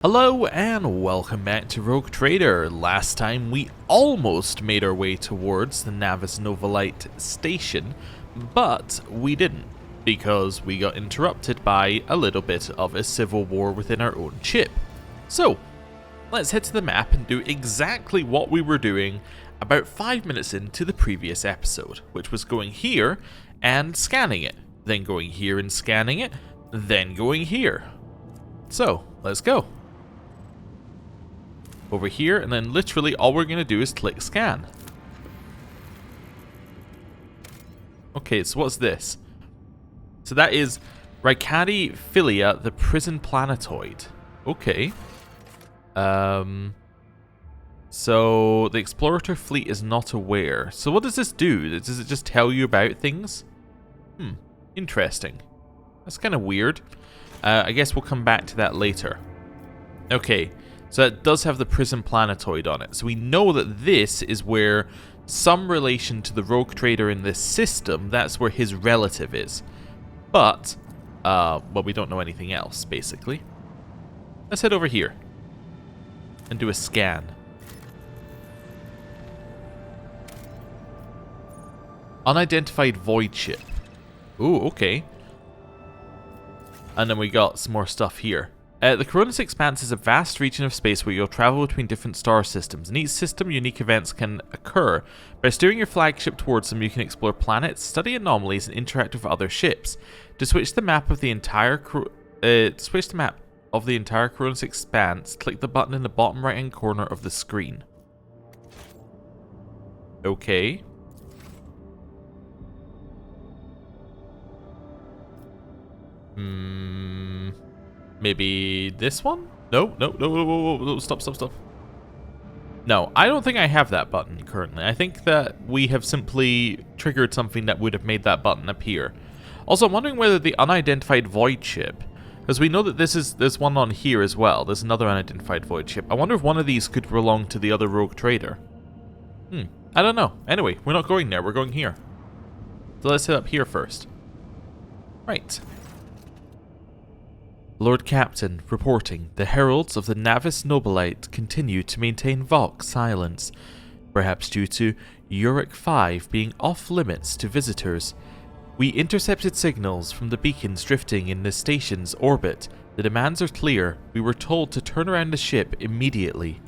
Hello and welcome back to Rogue Trader. Last time we almost made our way towards the Navis Nobilite station, but we didn't because we got interrupted by a little bit of a civil war within our own ship. So, let's head to the map and do exactly what we were doing about 5 minutes into the previous episode, which was going here and scanning it, then going here and scanning it, then going here. So, let's go. Over here, and then literally all we're going to do is click scan. Okay, so what's this? So that is Rykadi Philia, the prison planetoid. Okay. So the explorator fleet is not aware. So what does this do? Does it just tell you about things? Interesting. That's kind of weird. I guess we'll come back to that later. Okay. So it does have the prison planetoid on it. So we know that this is where some relation to the rogue trader in this system, that's where his relative is. But, well, we don't know anything else, basically. Let's head over here and do a scan. Unidentified voidship. Ooh, okay. And then we got some more stuff here. The Koronus Expanse is a vast region of space where you'll travel between different star systems. In each system, unique events can occur. By steering your flagship towards them, you can explore planets, study anomalies, and interact with other ships. To switch the map of the entire Koronus Expanse, click the button in the bottom right-hand corner of the screen. Okay. Maybe this one? No, stop. No, I don't think I have that button currently. I think that we have simply triggered something that would have made that button appear. Also, I'm wondering whether the unidentified void ship, because we know that there's one on here as well. There's another unidentified void ship. I wonder if one of these could belong to the other rogue trader. I don't know. Anyway, we're not going there. We're going here. So let's head up here first. Right. Lord Captain, reporting, the heralds of the Navis Nobilite continue to maintain Vox silence, perhaps due to Uric 5 being off-limits to visitors. We intercepted signals from the beacons drifting in the station's orbit. The demands are clear. We were told to turn around the ship immediately.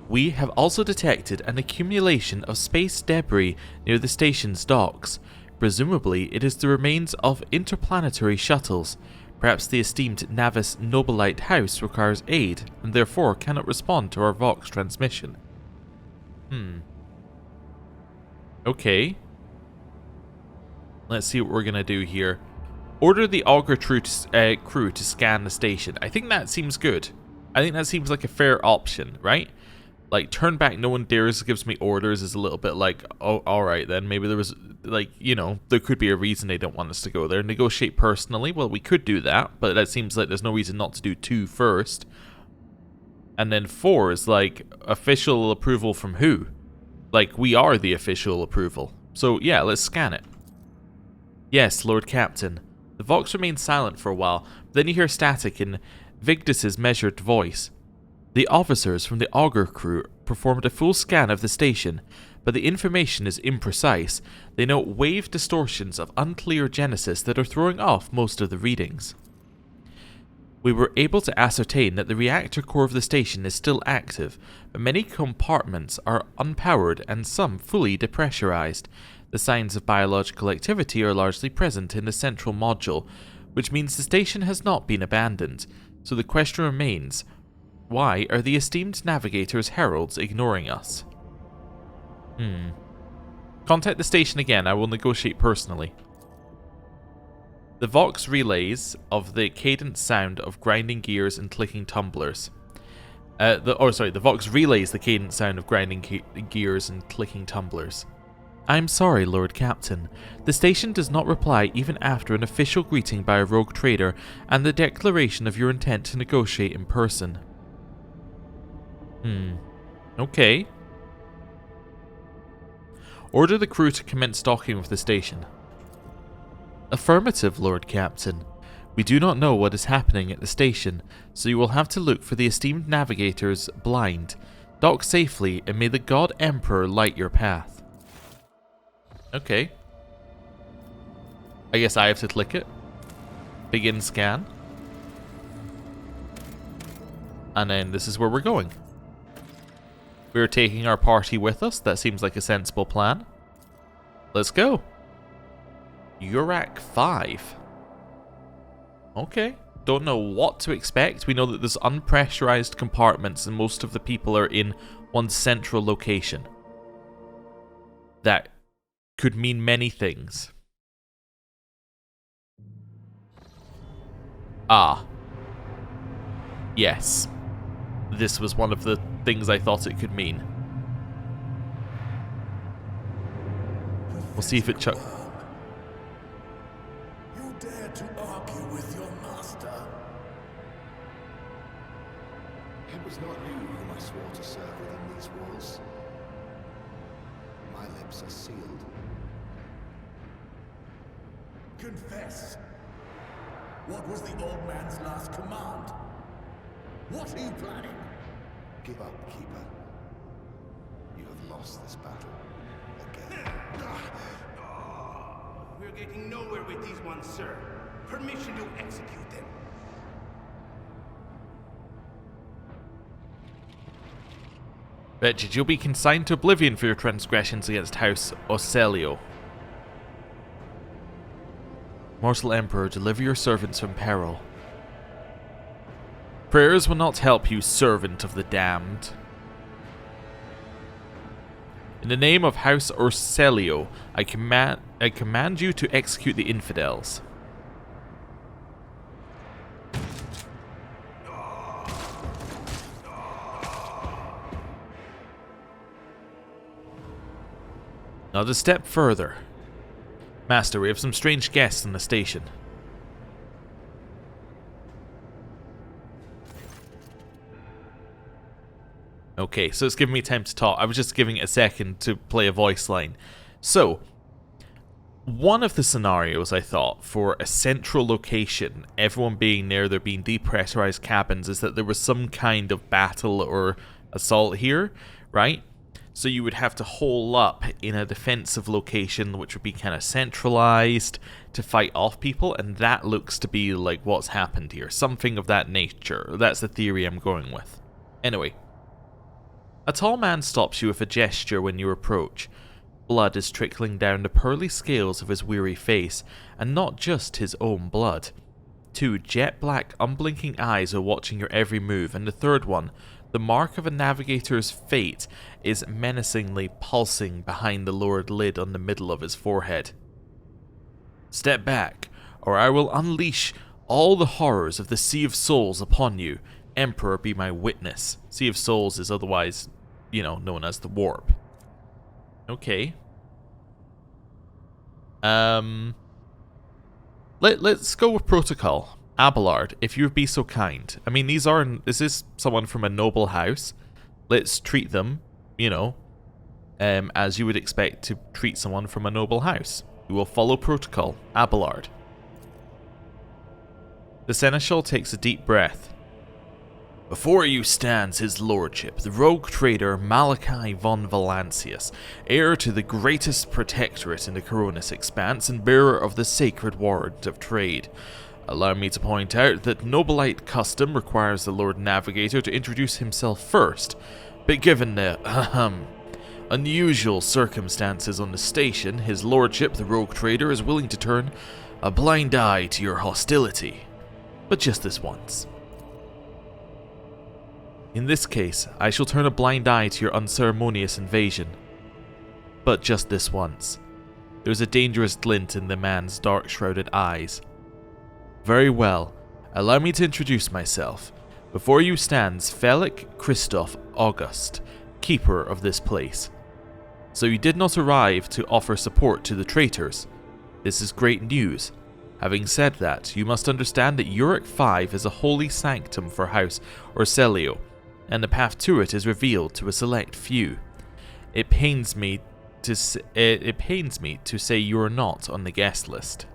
We have also detected an accumulation of space debris near the station's docks. Presumably, it is the remains of interplanetary shuttles. Perhaps the esteemed Navis Nobilite house requires aid, and therefore cannot respond to our Vox transmission. Okay. Let's see what we're gonna do here. Order the Augur crew to scan the station. I think that seems good. I think that seems like a fair option, right? Like, turn back, no one dares gives me orders is a little bit like, oh, alright then, maybe there was, like, you know, there could be a reason they don't want us to go there. Negotiate personally, well, we could do that, but that seems like there's no reason not to do 2 first. And then 4 is, like, official approval from who? Like, we are the official approval. So, yeah, let's scan it. Yes, Lord Captain. The Vox remains silent for a while, but then you hear static in Vigdis's measured voice. The officers from the Augur crew performed a full scan of the station, but the information is imprecise. They note wave distortions of unclear genesis that are throwing off most of the readings. We were able to ascertain that the reactor core of the station is still active, but many compartments are unpowered and some fully depressurized. The signs of biological activity are largely present in the central module, which means the station has not been abandoned. So the question remains, why are the esteemed navigator's heralds ignoring us? Contact the station again, I will negotiate personally. The Vox relays of the cadent sound of grinding gears and clicking tumblers. The Vox relays the cadent sound of grinding gears and clicking tumblers. I'm sorry, Lord Captain. The station does not reply even after an official greeting by a rogue trader and the declaration of your intent to negotiate in person. Okay. Order the crew to commence docking with the station. Affirmative, Lord Captain. We do not know what is happening at the station, so you will have to look for the esteemed navigator's blind. Dock safely, and may the God Emperor light your path. Okay. I guess I have to click it. Begin scan. And then this is where we're going. We're taking our party with us. That seems like a sensible plan. Let's go. Urak 5. Okay. Don't know what to expect. We know that there's unpressurized compartments and most of the people are in one central location. That could mean many things. Ah. Yes. This was one of the things I thought it could mean. We'll see if it chucks. You dare to argue with your master? It was not you whom I swore to serve within these walls. My lips are sealed. Confess. What was the old man's last command? What are you planning? Give up, Keeper. You have lost this battle. Again. We're getting nowhere with these ones, sir. Permission to execute them. Wretched, you'll be consigned to oblivion for your transgressions against House Ocelio. Mortal Emperor, deliver your servants from peril. Prayers will not help you, servant of the damned. In the name of House Ocelio, I command you to execute the infidels. Not a step further. Master, we have some strange guests in the station. Okay, so it's giving me time to talk. I was just giving it a second to play a voice line. So, one of the scenarios I thought for a central location, everyone being near there being depressurized cabins, is that there was some kind of battle or assault here, right? So you would have to hole up in a defensive location which would be kind of centralized to fight off people, and that looks to be like what's happened here. Something of that nature. That's the theory I'm going with. Anyway. A tall man stops you with a gesture when you approach. Blood is trickling down the pearly scales of his weary face, and not just his own blood. 2 jet-black, unblinking eyes are watching your every move, and the third one, the mark of a navigator's fate, is menacingly pulsing behind the lowered lid on the middle of his forehead. Step back, or I will unleash all the horrors of the Sea of Souls upon you. Emperor, be my witness. Sea of Souls is otherwise, you know, known as the Warp. Okay. Let's go with protocol. Abelard, if you would be so kind. I mean, this is someone from a noble house. Let's treat them, you know, as you would expect to treat someone from a noble house. We will follow protocol. Abelard. The Seneschal takes a deep breath. Before you stands his lordship, the rogue trader Malachi von Valancius, heir to the greatest protectorate in the Koronus Expanse and bearer of the sacred warrant of trade. Allow me to point out that Nobilite custom requires the Lord Navigator to introduce himself first, but given the, unusual circumstances on the station, his lordship, the rogue trader, is willing to turn a blind eye to your hostility. But just this once. In this case, I shall turn a blind eye to your unceremonious invasion. But just this once. There is a dangerous glint in the man's dark-shrouded eyes. Very well, allow me to introduce myself. Before you stands Felix Christoph August, keeper of this place. So you did not arrive to offer support to the traitors. This is great news. Having said that, you must understand that Urak 5 is a holy sanctum for House Ocelio, and the path to it is revealed to a select few. It pains me to say you are not on the guest list.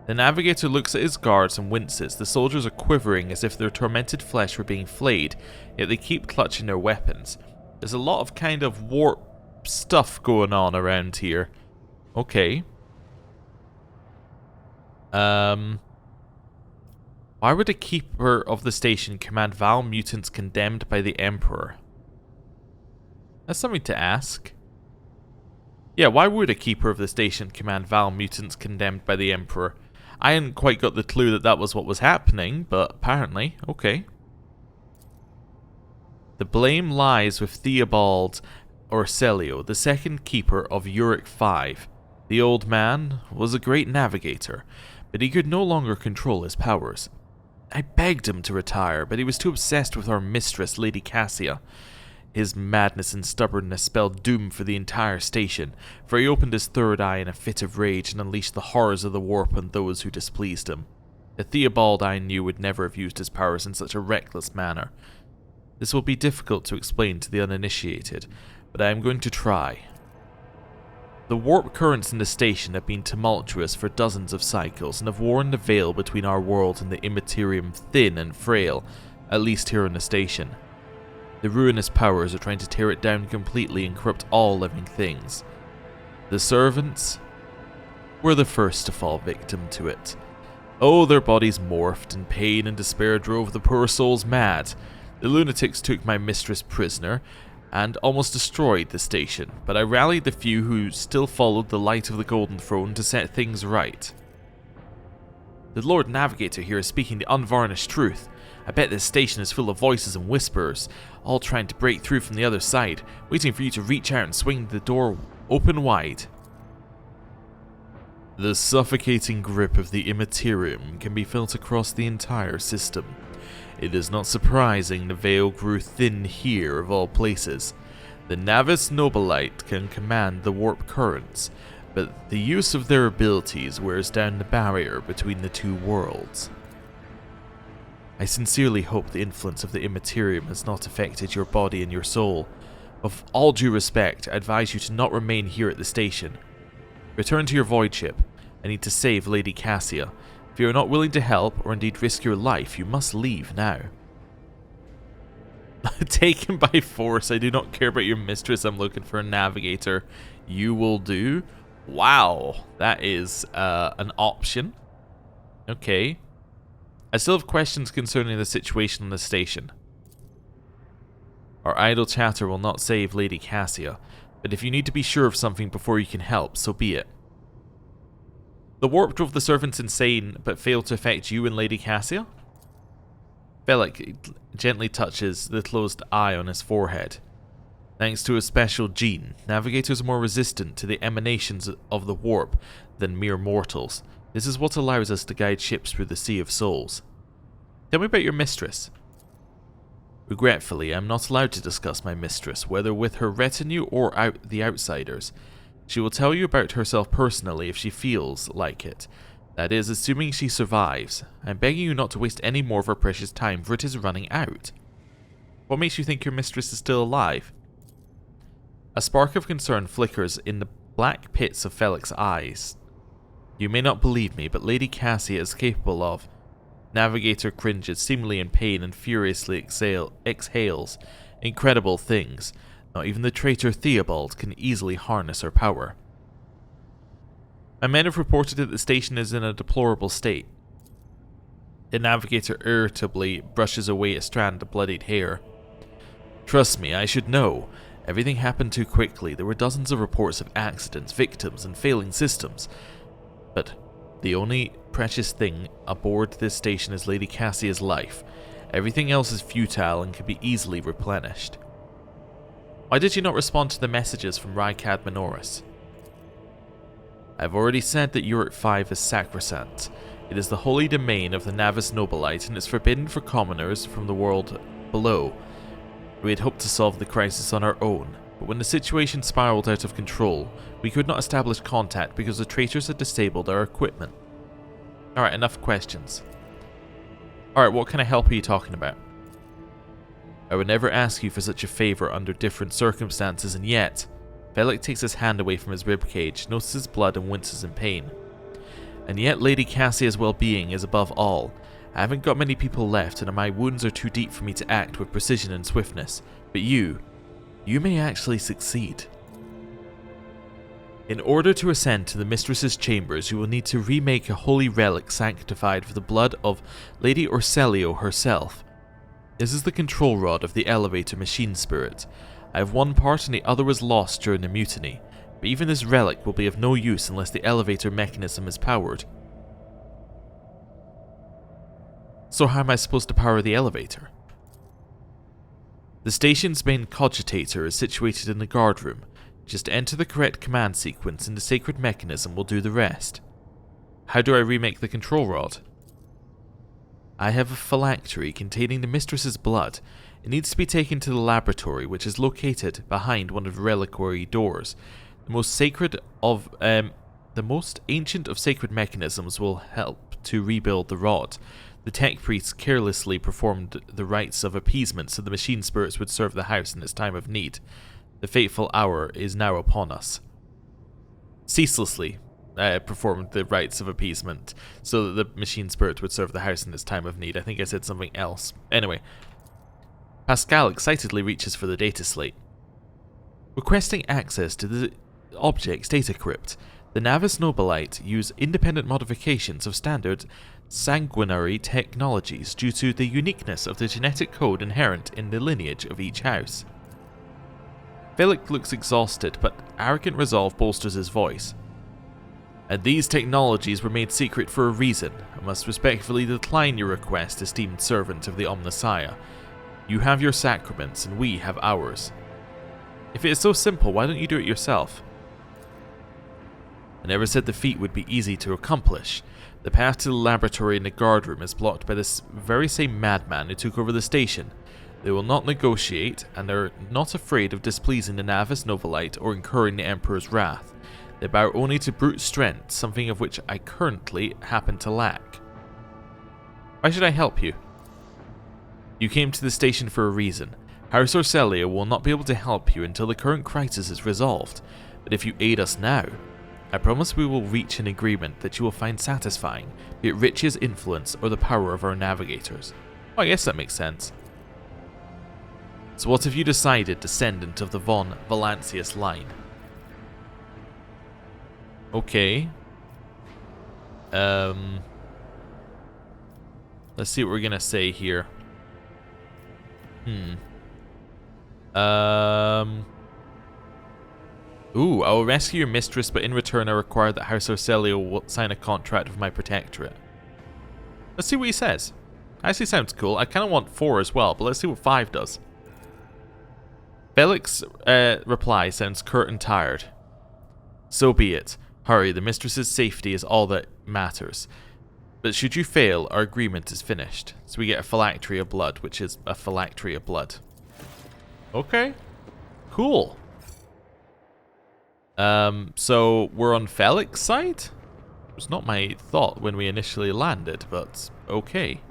The navigator looks at his guards and winces. The soldiers are quivering as if their tormented flesh were being flayed, yet they keep clutching their weapons. There's a lot of kind of warp stuff going on around here. Okay. Why would a keeper of the station command vile mutants condemned by the Emperor? That's something to ask. Yeah, why would a keeper of the station command vile mutants condemned by the Emperor? I hadn't quite got the clue that that was what was happening, but apparently, okay. The blame lies with Theobald Orselio, the second keeper of Uric 5. The old man was a great navigator, but he could no longer control his powers. I begged him to retire, but he was too obsessed with our mistress, Lady Cassia. His madness and stubbornness spelled doom for the entire station, for he opened his third eye in a fit of rage and unleashed the horrors of the warp on those who displeased him. The Theobald I knew would never have used his powers in such a reckless manner. This will be difficult to explain to the uninitiated, but I am going to try. The warp currents in the station have been tumultuous for dozens of cycles and have worn the veil between our world and the Imperium thin and frail, at least here on the station. The ruinous powers are trying to tear it down completely and corrupt all living things. The servants were the first to fall victim to it. Oh, their bodies morphed, and pain and despair drove the poor souls mad. The lunatics took my mistress prisoner and almost destroyed the station, but I rallied the few who still followed the light of the Golden Throne to set things right. The Lord Navigator here is speaking the unvarnished truth. I bet this station is full of voices and whisperers, all trying to break through from the other side, waiting for you to reach out and swing the door open wide. The suffocating grip of the Imperium can be felt across the entire system. It is not surprising the veil grew thin here of all places. The Navis Nobilite can command the warp currents, but the use of their abilities wears down the barrier between the two worlds. I sincerely hope the influence of the Imperium has not affected your body and your soul. With all due respect, I advise you to not remain here at the station. Return to your voidship. I need to save Lady Cassia. If you are not willing to help, or indeed risk your life, you must leave now. Taken by force. I do not care about your mistress. I'm looking for a navigator. You will do. Wow, that is an option. Okay. I still have questions concerning the situation on the station. Our idle chatter will not save Lady Cassia, but if you need to be sure of something before you can help, so be it. The warp drove the servants insane, but failed to affect you and Lady Cassia? Bellic gently touches the closed eye on his forehead. Thanks to a special gene, navigators are more resistant to the emanations of the warp than mere mortals. This is what allows us to guide ships through the Sea of Souls. Tell me about your mistress. Regretfully, I am not allowed to discuss my mistress, whether with her retinue or the outsiders. She will tell you about herself personally if she feels like it. That is, assuming she survives. I am begging you not to waste any more of her precious time, for it is running out. What makes you think your mistress is still alive? A spark of concern flickers in the black pits of Felic's eyes. You may not believe me, but Lady Cassia is capable of... Navigator cringes, seemingly in pain, and furiously exhales incredible things. Not even the traitor Theobald can easily harness her power. My men have reported that the station is in a deplorable state. The navigator irritably brushes away a strand of bloodied hair. Trust me, I should know. Everything happened too quickly. There were dozens of reports of accidents, victims, and failing systems. But the only precious thing aboard this station is Lady Cassia's life. Everything else is futile and can be easily replenished. Why did you not respond to the messages from Rykad Minoris? I've already said that Uric 5 is sacrosanct. It is the holy domain of the Navis Nobilite and is forbidden for commoners from the world below. We had hoped to solve the crisis on our own, but when the situation spiraled out of control, we could not establish contact because the traitors had disabled our equipment. Alright, enough questions. Alright, what kind of help are you talking about? I would never ask you for such a favor under different circumstances, and yet... Bellic takes his hand away from his ribcage, notices blood and winces in pain. And yet Lady Cassia's well-being is above all. I haven't got many people left, and my wounds are too deep for me to act with precision and swiftness. But you may actually succeed. In order to ascend to the Mistress's chambers, you will need to remake a holy relic sanctified with the blood of Lady Orselio herself. This is the control rod of the elevator machine spirit. I have one part and the other was lost during the mutiny, but even this relic will be of no use unless the elevator mechanism is powered. So how am I supposed to power the elevator? The station's main cogitator is situated in the guard room. Just enter the correct command sequence and the sacred mechanism will do the rest. How do I remake the control rod? I have a phylactery containing the mistress's blood. It needs to be taken to the laboratory, which is located behind one of the reliquary doors. The most ancient of sacred mechanisms will help to rebuild the rod. The tech priests carelessly performed the rites of appeasement so the machine spirits would serve the house in its time of need. The fateful hour is now upon us. Ceaselessly performed the rites of appeasement so that the machine spirit would serve the house in its time of need. I think I said something else. Anyway, Pascal excitedly reaches for the data slate. Requesting access to the object's data crypt. The Navis Nobilite use independent modifications of standard sanguinary technologies due to the uniqueness of the genetic code inherent in the lineage of each house. Felix looks exhausted, but arrogant resolve bolsters his voice. And these technologies were made secret for a reason. I must respectfully decline your request, esteemed servant of the Omnissiah. You have your sacraments, and we have ours. If it is so simple, why don't you do it yourself? I never said the feat would be easy to accomplish. The path to the laboratory in the guard room is blocked by this very same madman who took over the station. They will not negotiate, and are not afraid of displeasing the Navis Nobilite or incurring the Emperor's wrath. They bow only to brute strength, something of which I currently happen to lack. Why should I help you? You came to the station for a reason. House Orselio will not be able to help you until the current crisis is resolved, but if you aid us now, I promise we will reach an agreement that you will find satisfying, be it riches, influence, or the power of our navigators. Oh, I guess that makes sense. So what have you decided, descendant of the von Valancius line? Okay. Let's see what we're gonna say here. Ooh, I will rescue your mistress, but in return I require that House Orselio will sign a contract with my protectorate. Let's see what he says. Actually sounds cool. I kind of want 4 as well, but let's see what 5 does. Felix's reply sounds curt and tired. So be it. Hurry, the mistress's safety is all that matters. But should you fail, our agreement is finished. So we get a phylactery of blood, which is a phylactery of blood. Okay. Cool. So we're on Felix's side? It was not my thought when we initially landed, but okay.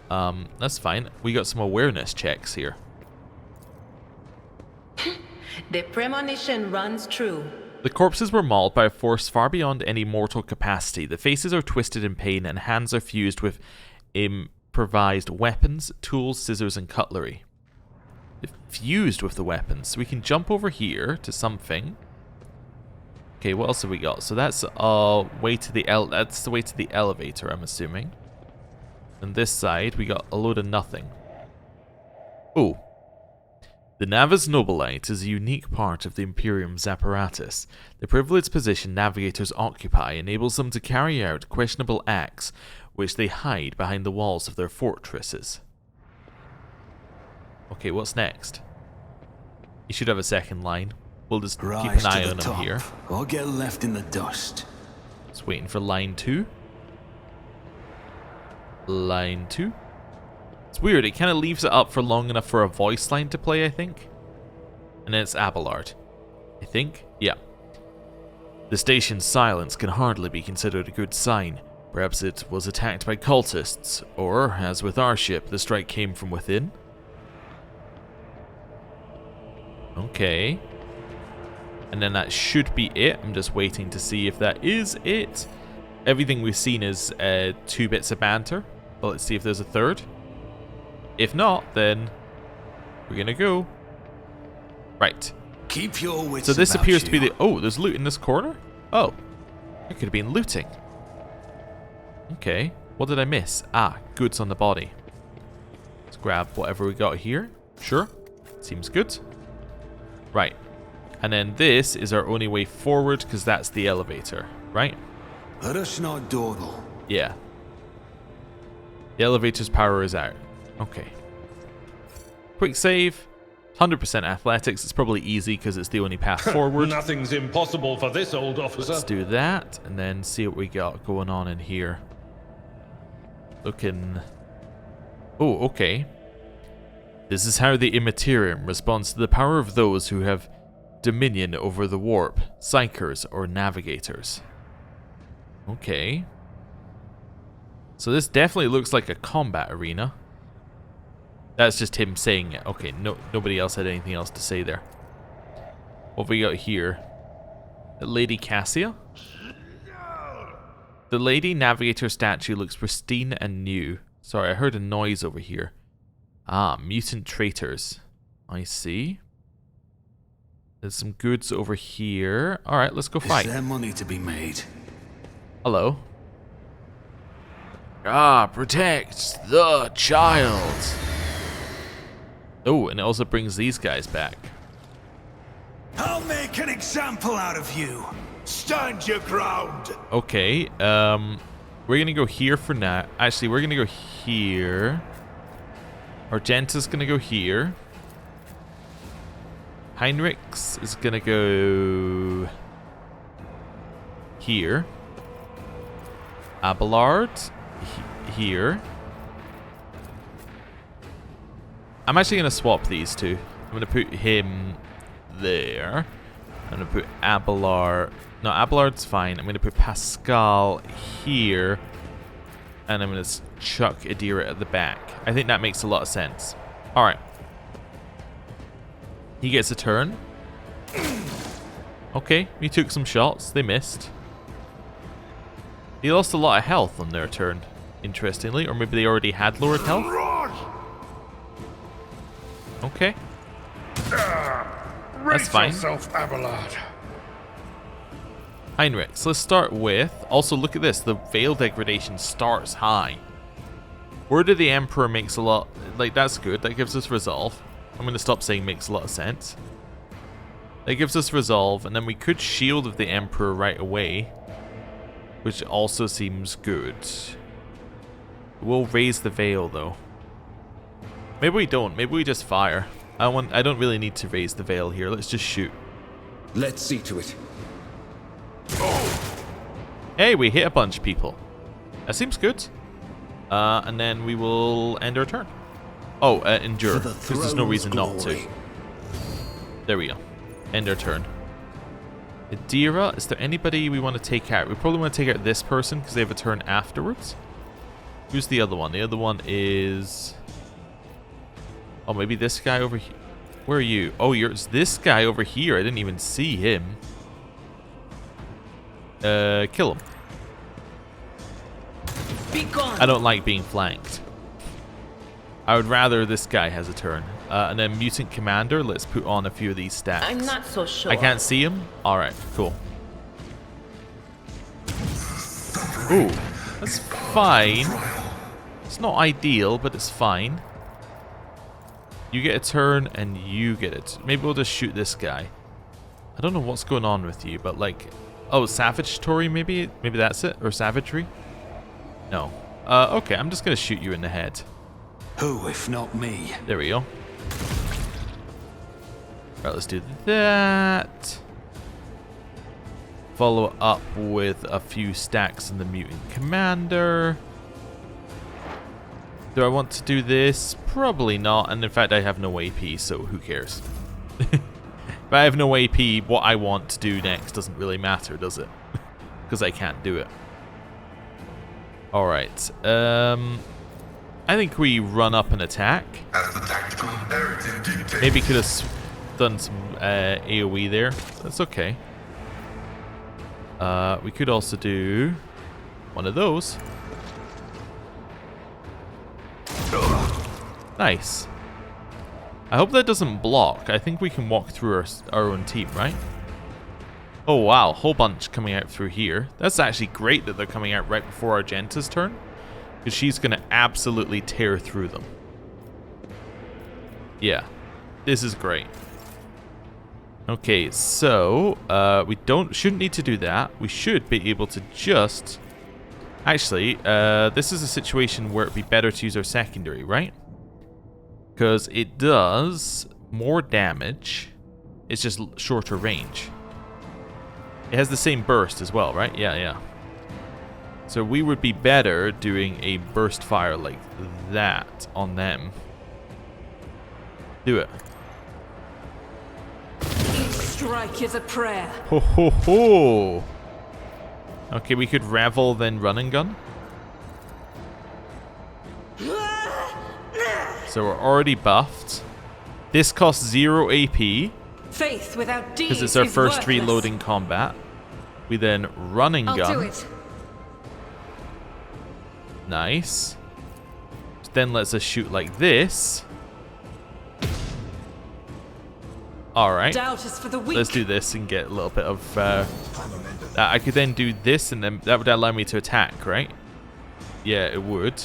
That's fine. We got some awareness checks here. The premonition runs true. The corpses were mauled by a force far beyond any mortal capacity. The faces are twisted in pain and hands are fused with improvised weapons, tools, scissors, and cutlery. They're fused with the weapons. So we can jump over here to something. Okay, what else have we got? So that's way to the that's the way to the elevator, I'm assuming. And this side, we got a load of nothing. Oh. The Navis Nobilite is a unique part of the Imperium's apparatus. The privileged position navigators occupy enables them to carry out questionable acts, which they hide behind the walls of their fortresses. Okay, what's next? You should have a second line. We'll just keep an eye on him here. Or get left in the dust. Just waiting for line 2. Line 2. It's weird, it kind of leaves it up for long enough for a voice line to play, I think. And then it's Abelard. I think? Yeah. The station's silence can hardly be considered a good sign. Perhaps it was attacked by cultists, or, as with our ship, the strike came from within? Okay. And then that should be it. I'm just waiting to see if that is it. everything we've seen is 2 bits of banter. But let's see if there's a third. If not, then we're gonna go. Right. Keep your wits So this about appears to be you. the... Oh, there's loot in this corner? Oh. I could have been looting. Okay. What did I miss? Ah, goods on the body. Let's grab whatever we got here. Sure. Seems good. Right. And then this is our only way forward because that's the elevator, right? Let us not dawdle. Yeah. The elevator's power is out. Okay. Quick save. 100% athletics. It's probably easy because it's the only path forward. Nothing's impossible for this old officer. Let's do that and then see what we got going on in here. Looking... Oh, okay. This is how the Imperium responds to the power of those who have dominion over the warp, psychers, or navigators. Okay. So this definitely looks like a combat arena. That's just him saying it. Okay, nobody else had anything else to say there. What have we got here? Lady Cassia? The Lady Navigator statue looks pristine and new. Sorry, I heard a noise over here. Ah, mutant traitors. I see. There's some goods over here. Alright, let's go fight. Is there money to be made? Hello. Ah, protect the child. Oh, and it also brings these guys back. I'll make an example out of you. Stand your ground. Okay, we're gonna go here for now. Actually, we're gonna go here. Argenta's gonna go here. Heinrichs is gonna go here. Abelard here. I'm actually gonna swap these two. I'm gonna put him there. I'm gonna put Abelard. No, Abelard's fine. I'm gonna put Pascal here. And I'm gonna chuck Adira at the back. I think that makes a lot of sense. Alright. He gets a turn. Okay, he took some shots. They missed. He lost a lot of health on their turn, interestingly. Or maybe they already had lowered health. Okay. That's fine. Yourself, Abelard. Heinrich, so let's start with... Also, look at this. The veil degradation starts high. Word of the Emperor makes a lot... Like, that's good. That gives us resolve. I'm going to stop saying makes a lot of sense. That gives us resolve, and then we could shield of the Emperor right away. Which also seems good. We'll raise the veil, though. Maybe we don't. Maybe we just fire. I don't really need to raise the veil here. Let's just shoot. Let's see to it. Hey, we hit a bunch of people. That seems good. And then we will end our turn. Oh, endure. Because there's no reason not to. There we go. End our turn. Adira, is there anybody we want to take out? We probably want to take out this person because they have a turn afterwards. Who's the other one? The other one is... Oh, maybe this guy over here. Where are you? Oh, it's this guy over here. I didn't even see him. Kill him. Be gone. I don't like being flanked. I would rather this guy has a turn. And then Mutant Commander, let's put on a few of these stats. I'm not so sure. I can't see him? Alright, cool. Ooh, that's fine. It's not ideal, but it's fine. You get a turn, and you get it. Maybe we'll just shoot this guy. I don't know what's going on with you, but like... Oh, Savage Tory, maybe? Maybe that's it? Or Savagery? No. Okay, I'm just going to shoot you in the head. Who, if not me? There we go. Alright, let's do that. Follow up with a few stacks in the Mutant Commander. Do I want to do this? Probably not. And in fact, I have no AP, so who cares? If I have no AP, what I want to do next doesn't really matter, does it? Because I can't do it. Alright. I think we run up and attack. As the tactical imperative dictates. Maybe could have done some AoE there. That's okay. We could also do... One of those. Nice. I hope that doesn't block. I think we can walk through our own team, right? Oh wow, whole bunch coming out through here. That's actually great that they're coming out right before Argenta's turn, because she's going to absolutely tear through them. Yeah, this is great. Okay, so we shouldn't need to do that. We should be able to just... Actually, this is a situation where it'd be better to use our secondary, right? Because it does more damage. It's just shorter range. It has the same burst as well, right? Yeah. So we would be better doing a burst fire like that on them. Do it. Each strike is a prayer. Ho ho ho! Okay, we could revel then run and gun. So we're already buffed. This costs 0 AP. Faith without deeds Because it's our is first worthless. reload in combat. We then run and I'll gun. do it. Nice. Then lets us shoot like this. Alright. Doubt is for the weak. Let's do this and get a little bit of... I could then do this and then that would allow me to attack, right? Yeah, it would.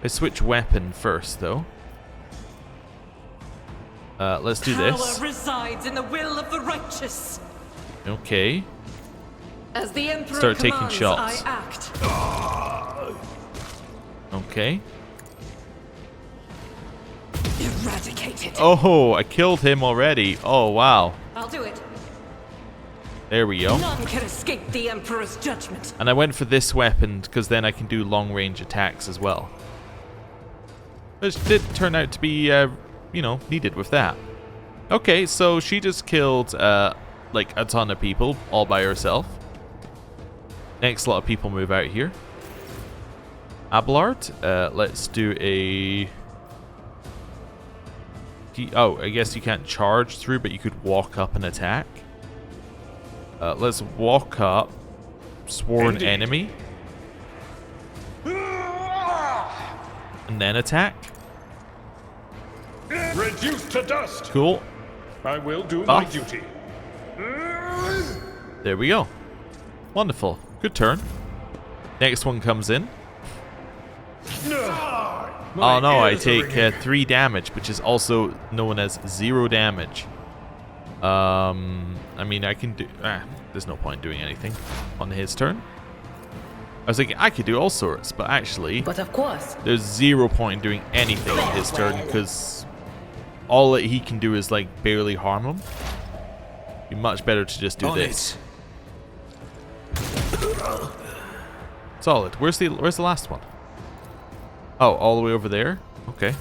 I switch weapon first, though. Let's do this. Power resides in the will of the righteous. Okay. As the Emperor Start taking commands, shots. I act. Okay. Eradicated. Oh, I killed him already. Oh, wow. I'll do it. There we go. None can escape the Emperor's judgment. And I went for this weapon because then I can do long range attacks as well. Which did turn out to be, you know, needed with that. Okay, so she just killed, like, a ton of people all by herself. Next lot of people move out here. Abelard, let's do a... Oh, I guess you can't charge through, but you could walk up and attack. Let's walk up. Sworn enemy. And then attack. Reduced to dust. Cool. I will do Buff. my duty. There we go. Wonderful. Good turn. Next one comes in. Oh no, I take 3 damage, which is also known as 0 damage. I mean, I can do... there's no point doing anything on his turn. I was thinking I could do all sorts, but actually... But of course. There's 0 point in doing anything on his turn, because all that he can do is, like, barely harm him. Be much better to just do this. Solid. Where's the last one? Oh, all the way over there? Okay.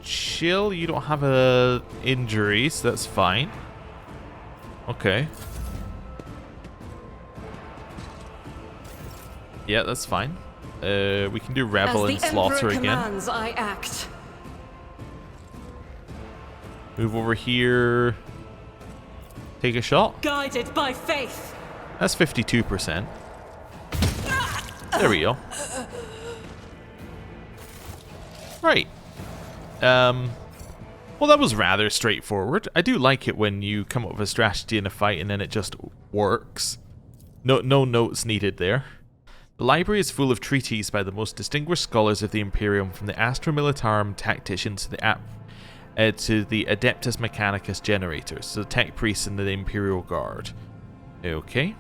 Chill, you don't have a injury, so that's fine. Okay. Yeah, that's fine. We can do Revel and Slaughter again. Commands, I act. Move over here. Take a shot. Guided by faith. That's 52%. There we go. Right. Well, that was rather straightforward. I do like it when you come up with a strategy in a fight and then it just works. No notes needed there. The library is full of treatises by the most distinguished scholars of the Imperium, from the Astra Militarum tacticians to the Adeptus Mechanicus generators, so the tech priests and the Imperial Guard. Okay.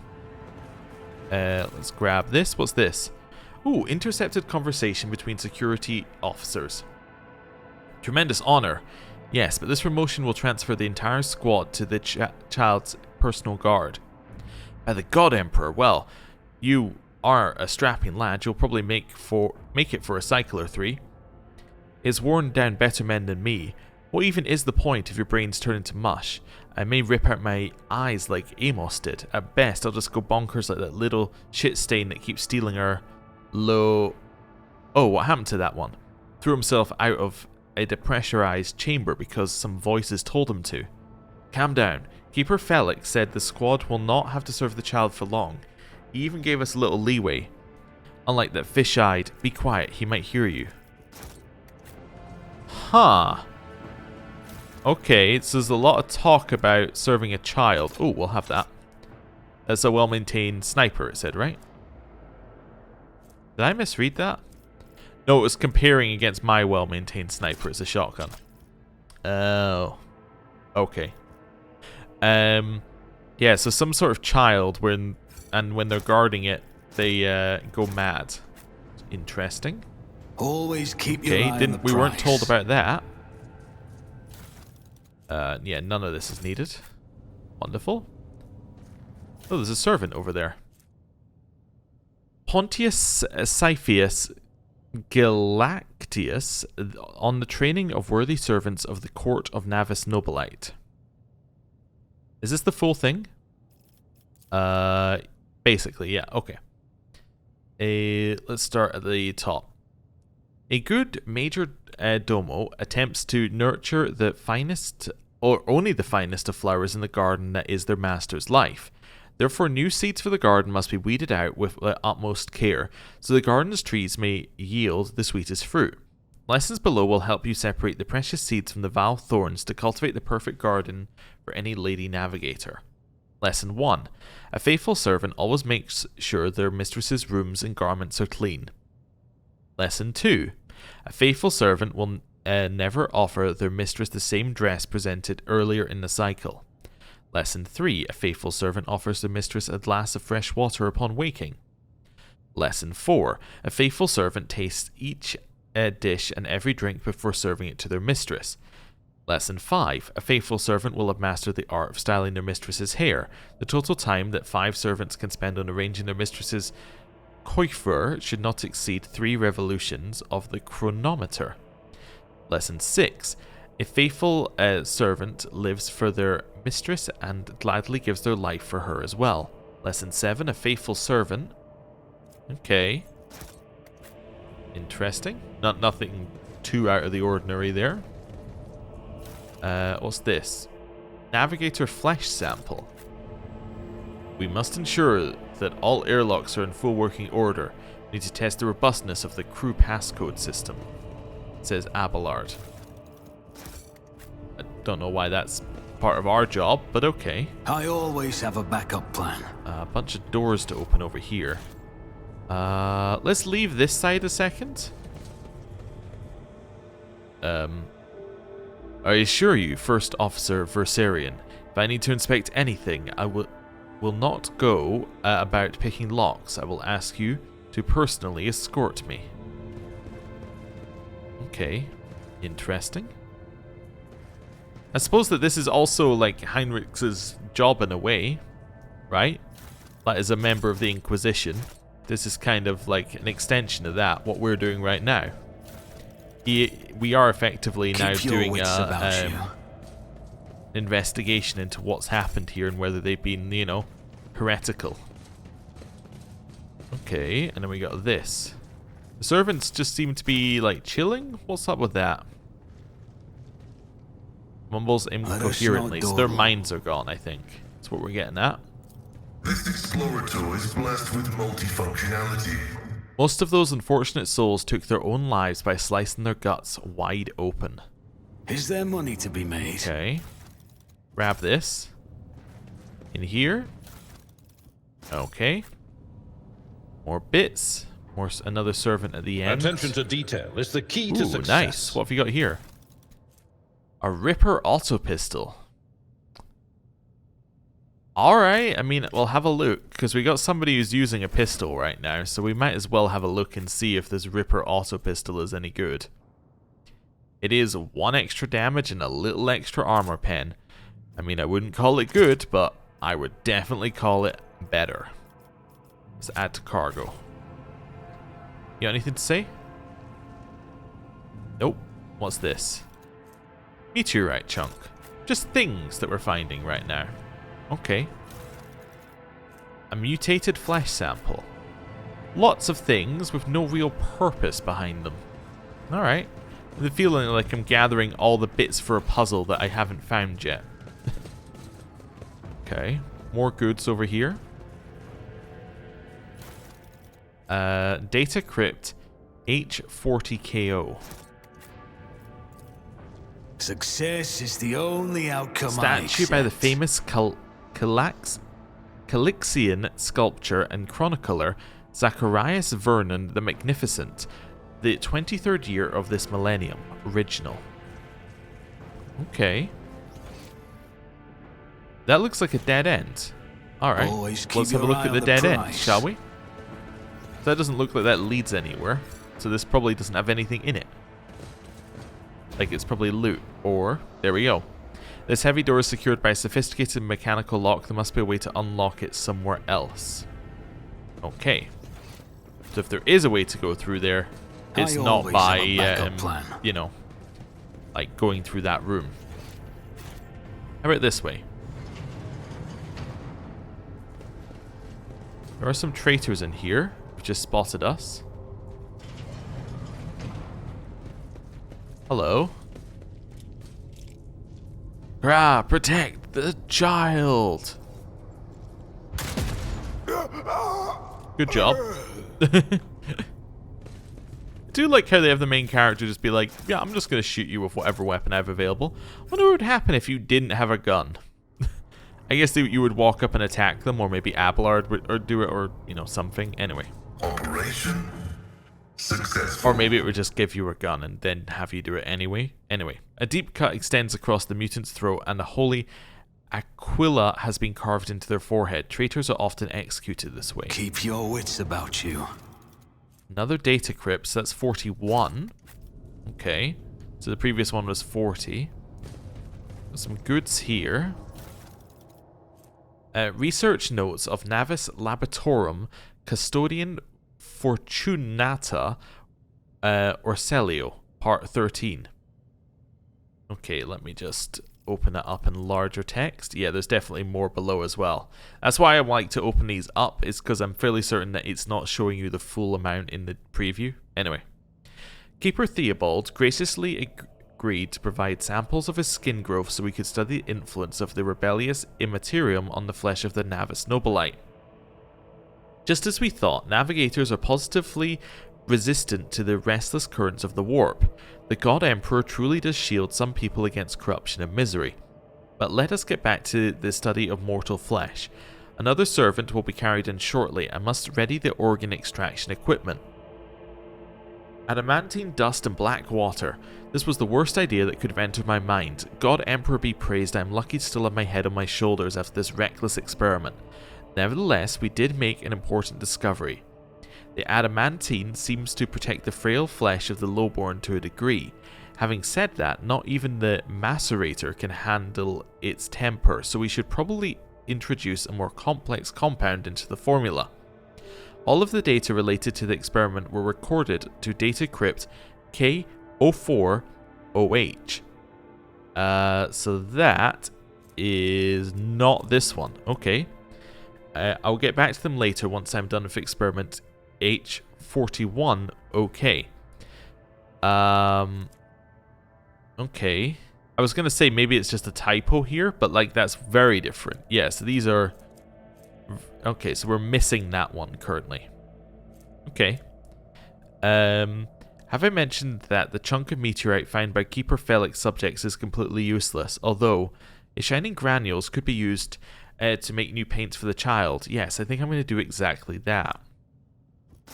Let's grab this. What's this? Ooh, intercepted conversation between security officers. Tremendous honor. Yes, but this promotion will transfer the entire squad to the child's personal guard. By the God Emperor, well, you are a strapping lad. You'll probably make it for a cycle or 3. It's worn down better men than me. What even is the point if your brains turn into mush? I may rip out my eyes like Amos did. At best, I'll just go bonkers like that little shit stain that keeps stealing our low... Oh, what happened to that one? Threw himself out of a depressurized chamber because some voices told him to. Calm down. Keeper Felix said the squad will not have to serve the child for long. He even gave us a little leeway. Unlike that fish-eyed, be quiet, he might hear you. Huh. Okay, so there's a lot of talk about serving a child. Oh, we'll have that. That's a well-maintained sniper, it said, right? Did I misread that? No, it was comparing against my well-maintained sniper as a shotgun. Oh. Okay. Yeah, so some sort of child, when they're guarding it, they go mad. Interesting. Always keep your eye on the Okay, we weren't prize. told about that. Yeah, none of this is needed. Wonderful. Oh, there's a servant over there. Pontius Cyphius Galactius on the training of worthy servants of the court of Navis Nobilite. Is this the full thing? Basically, yeah, okay. Let's start at the top. A good major domo attempts to nurture the finest, or only the finest of flowers in the garden that is their master's life. Therefore, new seeds for the garden must be weeded out with the utmost care, so the garden's trees may yield the sweetest fruit. Lessons below will help you separate the precious seeds from the vile thorns to cultivate the perfect garden for any lady navigator. Lesson 1. A faithful servant always makes sure their mistress's rooms and garments are clean. Lesson 2. A faithful servant will never offer their mistress the same dress presented earlier in the cycle. Lesson 3. A faithful servant offers their mistress a glass of fresh water upon waking. Lesson 4. A faithful servant tastes each dish and every drink before serving it to their mistress. Lesson 5. A faithful servant will have mastered the art of styling their mistress's hair. The total time that 5 servants can spend on arranging their mistress's coiffure should not exceed 3 revolutions of the chronometer. Lesson 6. A faithful servant lives for their mistress and gladly gives their life for her as well. Lesson 7. A faithful servant. Okay. Interesting. Nothing too out of the ordinary there. What's this? Navigator flesh sample. We must ensure that all airlocks are in full working order. We need to test the robustness of the crew passcode system. It says Abelard. I don't know why that's part of our job, but okay. I always have a backup plan. A bunch of doors to open over here. Let's leave this side a second. I assure you, First Officer Versarian, if I need to inspect anything, I will not go about picking locks. I will ask you to personally escort me. Okay, interesting. I suppose that this is also like Heinrich's job in a way, right? Like as a member of the Inquisition. This is kind of like an extension of that, what we're doing right now. We are effectively now doing an investigation into what's happened here and whether they've been, you know, heretical. Okay, and then we got this. The servants just seem to be, like, chilling? What's up with that? Mumbles incoherently, so their minds are gone, I think. That's what we're getting at. This explorator is blessed with multifunctionality. Most of those unfortunate souls took their own lives by slicing their guts wide open. Is there money to be made? Okay. Grab this. In here. Okay. More bits. Another servant at the end. Attention to detail is the key to success. Nice. What have you got here? A Ripper auto pistol. Alright, I mean, we'll have a look, because we got somebody who's using a pistol right now, so we might as well have a look and see if this Ripper auto pistol is any good. It is 1 extra damage and a little extra armor pen. I mean, I wouldn't call it good, but I would definitely call it better. Let's add to cargo. You got anything to say? Nope. What's this? Meteorite chunk. Just things that we're finding right now. Okay. A mutated flesh sample. Lots of things with no real purpose behind them. Alright. The feeling like I'm gathering all the bits for a puzzle that I haven't found yet. Okay. More goods over here. Data crypt H40KO. Success is the only outcome Statue by the famous Calixian sculptor and chronicler Zacharias Vernon the Magnificent, the 23rd year of this millennium. Original. Okay. That looks like a dead end. Alright, let's have a look at the dead end, shall we? That doesn't look like that leads anywhere, so this probably doesn't have anything in it. Like it's probably loot, or... There we go. This heavy door is secured by a sophisticated mechanical lock. There must be a way to unlock it somewhere else. Okay. So if there is a way to go through there, it's not by, you know, like going through that room. How about this way? There are some traitors in here who've just spotted us. Hello. Hurrah, protect the child. Good job. I do like how they have the main character just be like, yeah, I'm just going to shoot you with whatever weapon I have available. I wonder what would happen if you didn't have a gun. I guess you would walk up and attack them, or maybe Abelard would do it, or, you know, something. Anyway. Operation successful. Or maybe it would just give you a gun and then have you do it anyway. Anyway, a deep cut extends across the mutant's throat, and a holy aquila has been carved into their forehead. Traitors are often executed this way. Keep your wits about you. Another data crypt, so that's 41. Okay, so the previous one was 40. Got some goods here. Research notes of Navis Laboratorum Custodian Fortunata Orselio, part 13. Okay, let me just open it up in larger text. Yeah, there's definitely more below as well. That's why I like to open these up, is because I'm fairly certain that it's not showing you the full amount in the preview. Anyway. Keeper Theobald graciously agreed to provide samples of his skin growth so we could study the influence of the rebellious Imperium on the flesh of the Navis Nobilite. Just as we thought, navigators are positively resistant to the restless currents of the warp. The God Emperor truly does shield some people against corruption and misery. But let us get back to the study of mortal flesh. Another servant will be carried in shortly and must ready the organ extraction equipment. Adamantine dust and black water. This was the worst idea that could have entered my mind. God Emperor be praised, I am lucky to still have my head on my shoulders after this reckless experiment. Nevertheless, we did make an important discovery. The adamantine seems to protect the frail flesh of the lowborn to a degree. Having said that, not even the macerator can handle its temper, so we should probably introduce a more complex compound into the formula. All of the data related to the experiment were recorded to data crypt K04OH. So that is not this one. Okay. I'll get back to them later once I'm done with experiment H41. Okay. Okay. I was going to say maybe it's just a typo here, but like that's very different. Yeah, so these are... Okay, so we're missing that one currently. Okay. Have I mentioned that the chunk of meteorite found by Keeper Felix subjects is completely useless, although its shining granules could be used to make new paints for the child? Yes, I think I'm going to do exactly that.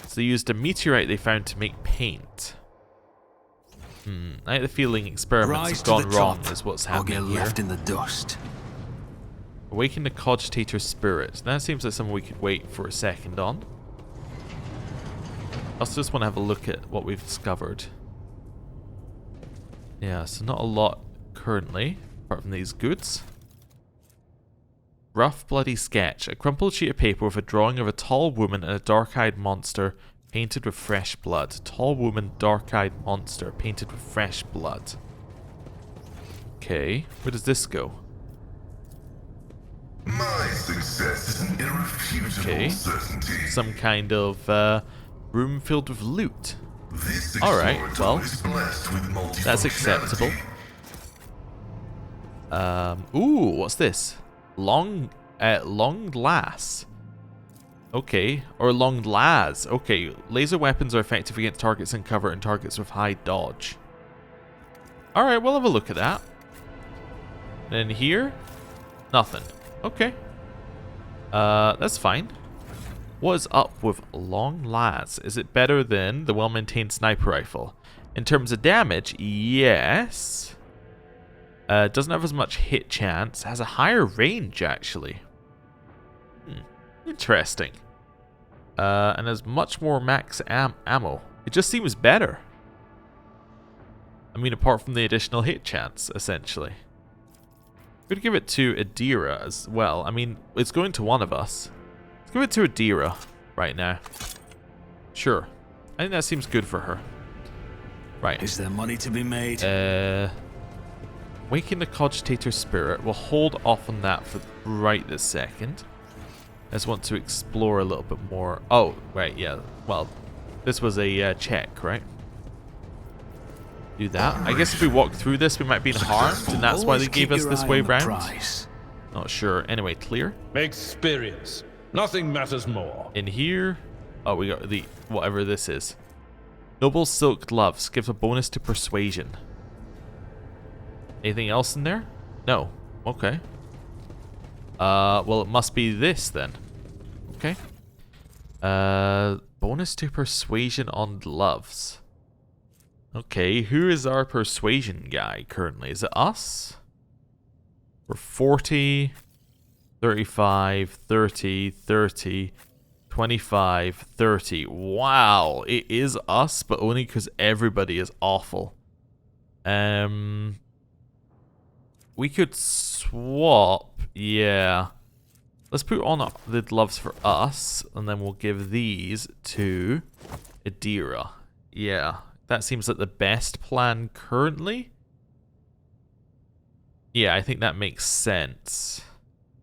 So they used a meteorite they found to make paint. I have the feeling experiments have gone wrong is what's happening here. Left in the dust. Awaken the cogitator's spirit. That seems like something we could wait for a second on. I also just want to have a look at what we've discovered. Yeah, so not a lot currently, apart from these goods. Rough, bloody sketch. A crumpled sheet of paper with a drawing of a tall woman and a dark-eyed monster painted with fresh blood. Tall woman, dark-eyed monster painted with fresh blood. Okay, where does this go? My success is an irrefutable certainty. Some kind of room filled with loot. This Alright, well, is blessed with that's acceptable. Ooh, what's this? Long Long Lass. Okay. Or Long Las. Okay. Laser weapons are effective against targets in cover and targets with high dodge. Alright, we'll have a look at that. Then here? Nothing. Okay. That's fine. What is up with Long Lads? Is it better than the well-maintained sniper rifle? In terms of damage, yes. Doesn't have as much hit chance. Has a higher range, actually. Interesting. And has much more max ammo. It just seems better. I mean, apart from the additional hit chance, essentially. I'm going to give it to Adira as well. I mean, it's going to one of us. Let's give it to Adira right now. Sure. I think that seems good for her. Right. Is there money to be made? Waking the Cogitator Spirit. We'll hold off on that for right this second. I just want to explore a little bit more. Oh, right, yeah. Well, this was a check, right? Do that. I guess if we walk through this, we might be harmed, and that's why they gave us this way round. Not sure. Anyway, clear. Experience. Nothing matters more. In here. Oh, we got the whatever this is. Noble Silk Gloves gives a bonus to persuasion. Anything else in there? No. Okay. Well, it must be this then. Okay. Bonus to persuasion on gloves. Okay, who is our persuasion guy currently? Is it us? We're 40, 35, 30, 30, 25, 30. Wow, it is us, but only because everybody is awful. We could swap, yeah. Let's put on the gloves for us, and then we'll give these to Adira. Yeah. That seems like the best plan currently. Yeah, I think that makes sense.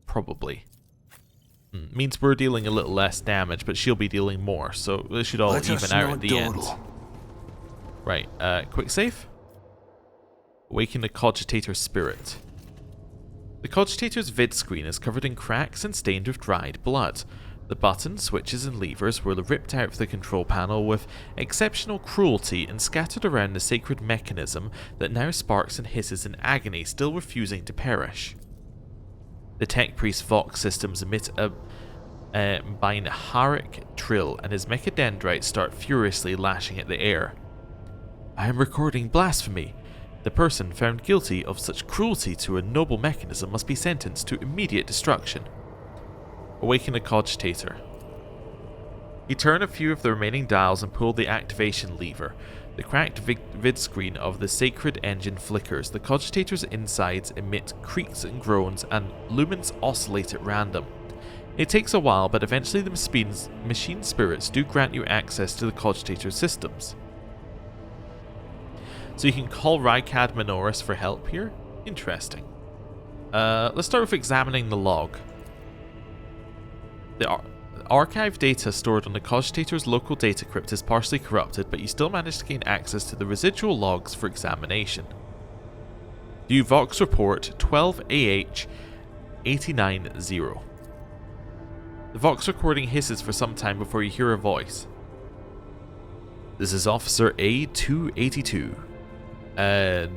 Probably. Means we're dealing a little less damage, but she'll be dealing more, so this should all even out at the end. Right, quick save. Awaken the Cogitator Spirit. The Cogitator's vid screen is covered in cracks and stained with dried blood. The buttons, switches and levers were ripped out of the control panel with exceptional cruelty and scattered around the sacred mechanism that now sparks and hisses in agony, still refusing to perish. The tech priest Vox systems emit a binaric trill, and his mechadendrites start furiously lashing at the air. I am recording blasphemy. The person found guilty of such cruelty to a noble mechanism must be sentenced to immediate destruction. Awaken a Cogitator. You turn a few of the remaining dials and pull the activation lever. The cracked vid screen of the sacred engine flickers. The Cogitator's insides emit creaks and groans, and lumens oscillate at random. It takes a while, but eventually the machine spirits do grant you access to the Cogitator's systems. So you can call Rykad Minoris for help here? Interesting. Let's start with examining the log. The archive data stored on the Cogitator's local data crypt is partially corrupted, but you still manage to gain access to the residual logs for examination. View Vox Report 12AH890. The Vox recording hisses for some time before you hear a voice. This is Officer A282.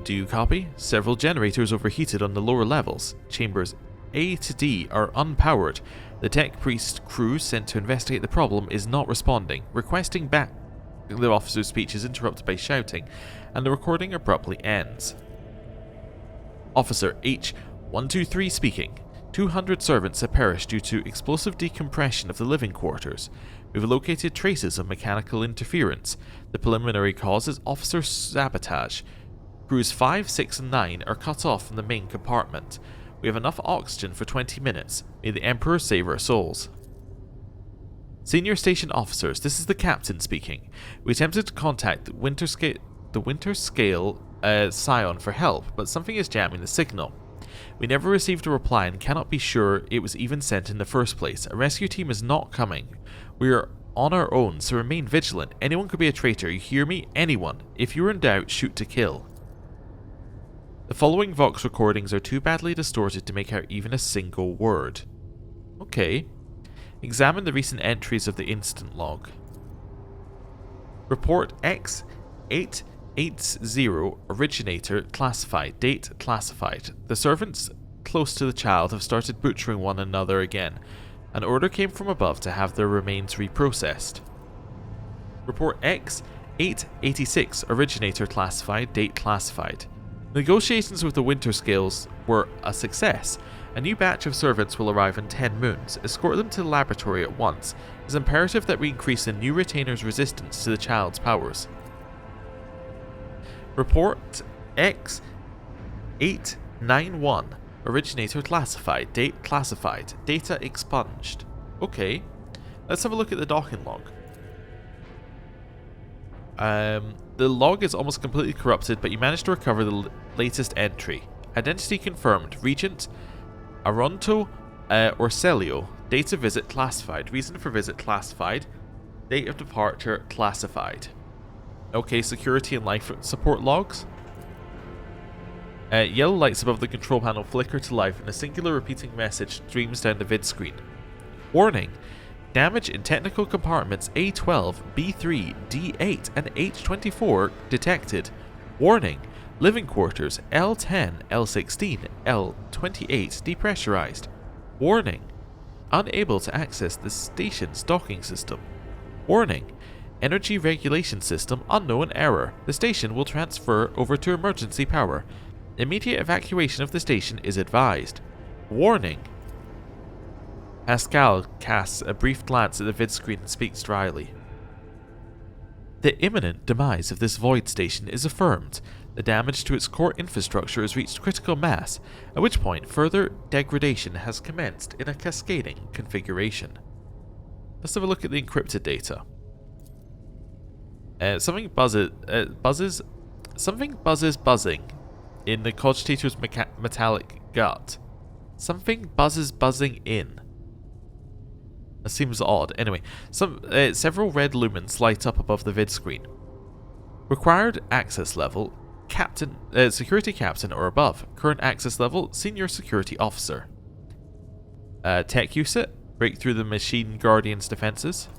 Do you copy? Several generators overheated on the lower levels. Chambers A to D are unpowered. The tech priest crew sent to investigate the problem is not responding. Requesting back. The officer's speech is interrupted by shouting, and the recording abruptly ends. Officer H123 speaking. 200 servants have perished due to explosive decompression of the living quarters. We've located traces of mechanical interference. The preliminary cause is officer sabotage. Crews 5, 6, and 9 are cut off from the main compartment. We have enough oxygen for 20 minutes. May the Emperor save our souls. Senior station officers, this is the captain speaking. We attempted to contact the Winter Scale Scion for help, but something is jamming the signal. We never received a reply and cannot be sure it was even sent in the first place. A rescue team is not coming. We are on our own, so remain vigilant. Anyone could be a traitor, you hear me? Anyone. If you're in doubt, shoot to kill. The following Vox recordings are too badly distorted to make out even a single word. Okay. Examine the recent entries of the incident log. Report X880 originator classified. Date classified. The servants close to the child have started butchering one another again. An order came from above to have their remains reprocessed. Report X886 originator classified. Date classified. Negotiations with the Winter Scales were a success. A new batch of servants will arrive in 10 moons. Escort them to the laboratory at once. It is imperative that we increase the new retainer's resistance to the child's powers. Report X891 originator classified. Date classified. Data expunged. Okay, let's have a look at the docking log. The log is almost completely corrupted, but you managed to recover the latest entry. Identity confirmed. Regent Aronto Orselio. Date of visit classified. Reason for visit classified. Date of departure classified. Okay, security and life support logs. Yellow lights above the control panel flicker to life and a singular repeating message streams down the vid screen. Warning. Damage in technical compartments A12, B3, D8 and H24 detected. Warning. Living quarters L10, L16, L28 depressurized. Warning. Unable to access the station's docking system. Warning. Energy regulation system unknown error. The station will transfer over to emergency power. Immediate evacuation of the station is advised. Warning. Pascal casts a brief glance at the vid screen and speaks dryly. The imminent demise of this void station is affirmed. The damage to its core infrastructure has reached critical mass, at which point further degradation has commenced in a cascading configuration. Let's have a look at the encrypted data. Something buzzes buzzing in the cogitator's metallic gut. Something buzzes buzzing in. That seems odd. Anyway, several red lumens light up above the vid screen. Required access level, captain, security captain or above. Current access level, senior security officer. Tech USIT, break through the machine guardian's defenses.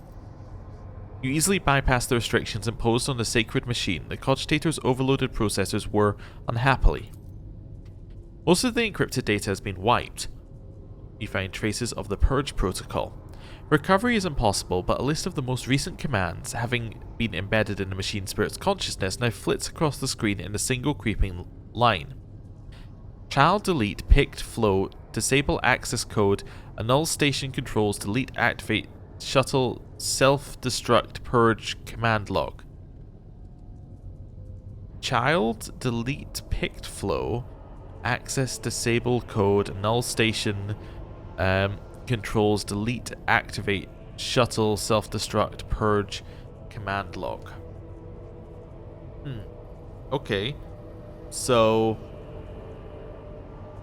You easily bypass the restrictions imposed on the sacred machine. The cogitator's overloaded processors were unhappily. Most of the encrypted data has been wiped. You find traces of the purge protocol. Recovery is impossible, but a list of the most recent commands having been embedded in the machine spirit's consciousness now flits across the screen in a single creeping line. Child delete picked flow, disable access code, annul station controls, delete activate shuttle self-destruct purge command log. Child delete picked flow, access disable code, null station controls, delete activate shuttle self-destruct purge command log. Okay, so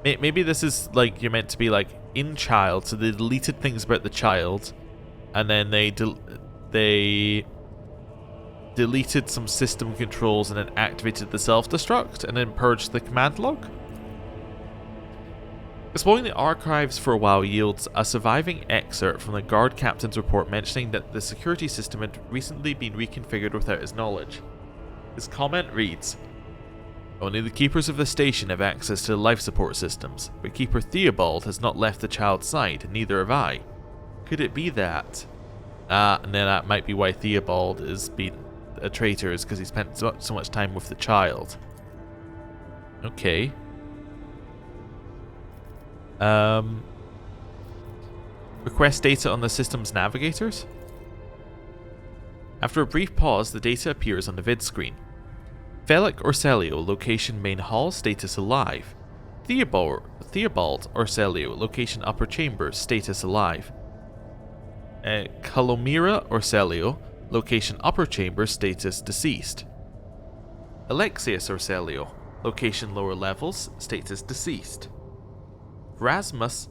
maybe this is like you're meant to be like in child, so they deleted things about the child, and then they deleted some system controls and then activated the self-destruct and then purged the command log. Exploring the archives for a while yields a surviving excerpt from the guard captain's report mentioning that the security system had recently been reconfigured without his knowledge. His comment reads, "Only the keepers of the station have access to the life support systems, but Keeper Theobald has not left the child's side, neither have I. Could it be that?" And then that might be why Theobald is being a traitor, is because he spent so much time with the child. Okay. Request data on the system's navigators. After a brief pause, the data appears on the vid screen. Felic Orselio, location main hall, status alive. Theobald Orselio, location upper chambers, status alive. Calomira Orselio, location upper chambers, status deceased. Alexius Orselio, location lower levels, status deceased. Rasmus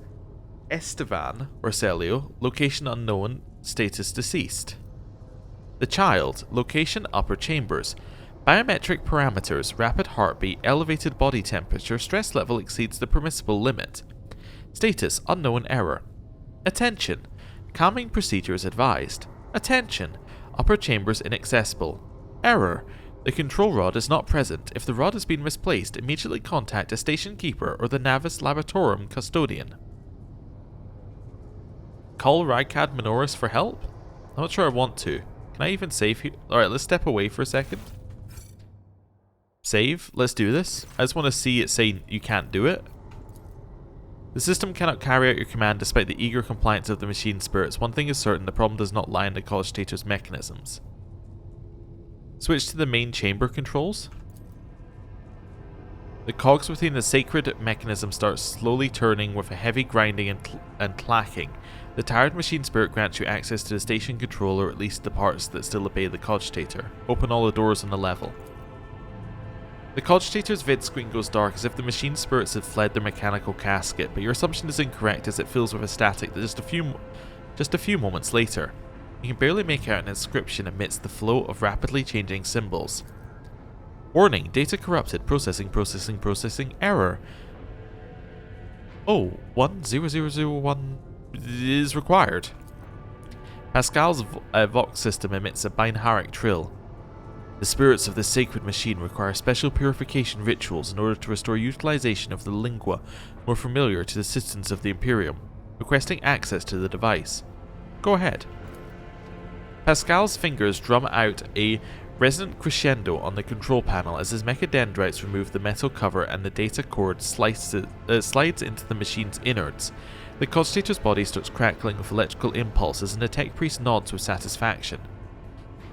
Estevan Orselio, location unknown, status deceased. The child, location upper chambers. Biometric parameters, rapid heartbeat, elevated body temperature, stress level exceeds the permissible limit. Status unknown error. Attention! Calming procedure is advised. Attention! Upper chambers inaccessible. Error! The control rod is not present. If the rod has been misplaced, immediately contact a station keeper or the Navis Laboratorium custodian. Call Ragcad Minoris for help? I'm not sure I want to. Can I even save here? Alright, let's step away for a second. Save. Let's do this. I just want to see it say you can't do it. The system cannot carry out your command despite the eager compliance of the machine spirits. One thing is certain, the problem does not lie in the cogitator's mechanisms. Switch to the main chamber controls. The cogs within the sacred mechanism start slowly turning with a heavy grinding and clacking. The tired machine spirit grants you access to the station control, or at least the parts that still obey the cogitator. Open all the doors on the level. The cogitator's vid screen goes dark as if the machine spirits had fled their mechanical casket, but your assumption is incorrect as it fills with a static that just a few moments later. You can barely make out an inscription amidst the flow of rapidly changing symbols. Warning, data corrupted, processing, error. Oh, 10001 is required. Pascal's Vox system emits a binaric trill. The spirits of this sacred machine require special purification rituals in order to restore utilization of the lingua more familiar to the citizens of the Imperium, requesting access to the device. Go ahead. Pascal's fingers drum out a resonant crescendo on the control panel as his mechadendrites remove the metal cover and the data cord slides into the machine's innards. The cogitator's body starts crackling with electrical impulses and the tech priest nods with satisfaction.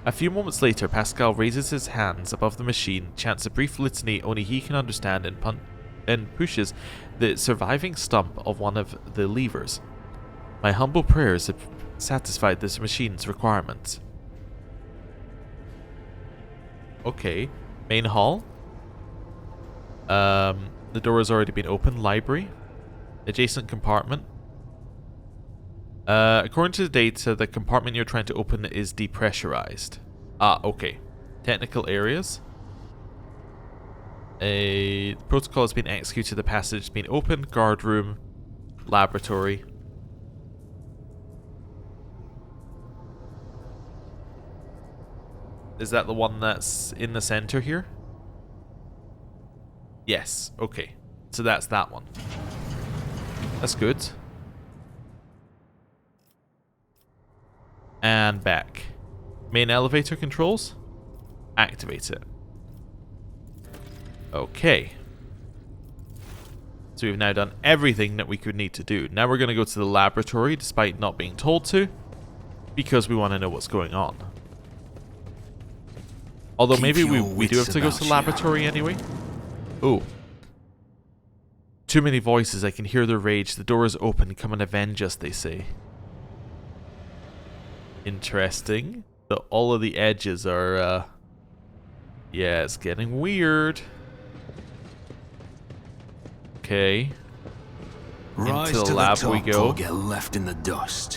A few moments later, Pascal raises his hands above the machine, chants a brief litany only he can understand, and pushes the surviving stump of one of the levers. My humble prayers have satisfied this machine's requirements. Okay, main hall. The door has already been opened. Library. Adjacent compartment. According to the data, the compartment you're trying to open is depressurized. Ah, okay. Technical areas. A protocol has been executed. The passage has been opened. Guard room. Laboratory. Is that the one that's in the center here? Yes, okay. So that's that one. That's good. And back. Main elevator controls. Activate it. Okay. So we've now done everything that we could need to do. Now we're going to go to the laboratory despite not being told to, because we want to know what's going on. Although maybe we do have to go to the laboratory anyway. Oh. Too many voices, I can hear their rage. The door is open, come and avenge us, they say. Interesting. All of the edges are, yeah, it's getting weird. Okay. Rise Into the to lab the top we go. or get left in the dust.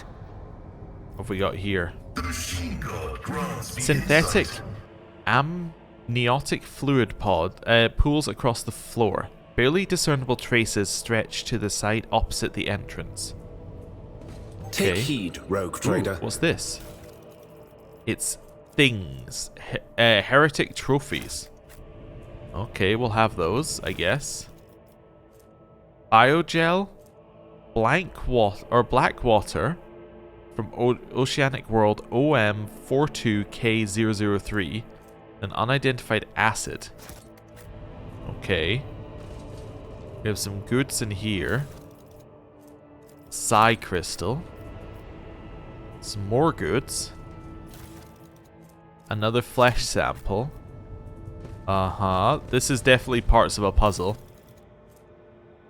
What have we got here? The machine god grants me Synthetic insight. amniotic fluid pod pools across the floor. Barely discernible traces stretch to the side opposite the entrance. Take Okay. heed, rogue Ooh, trader. what's this? It's things. Heretic trophies. Okay, we'll have those, I guess. Biogel, black water from Oceanic World OM42K003, an unidentified acid. Okay. We have some goods in here. Psi crystal. Some more goods. Another flesh sample. This is definitely parts of a puzzle.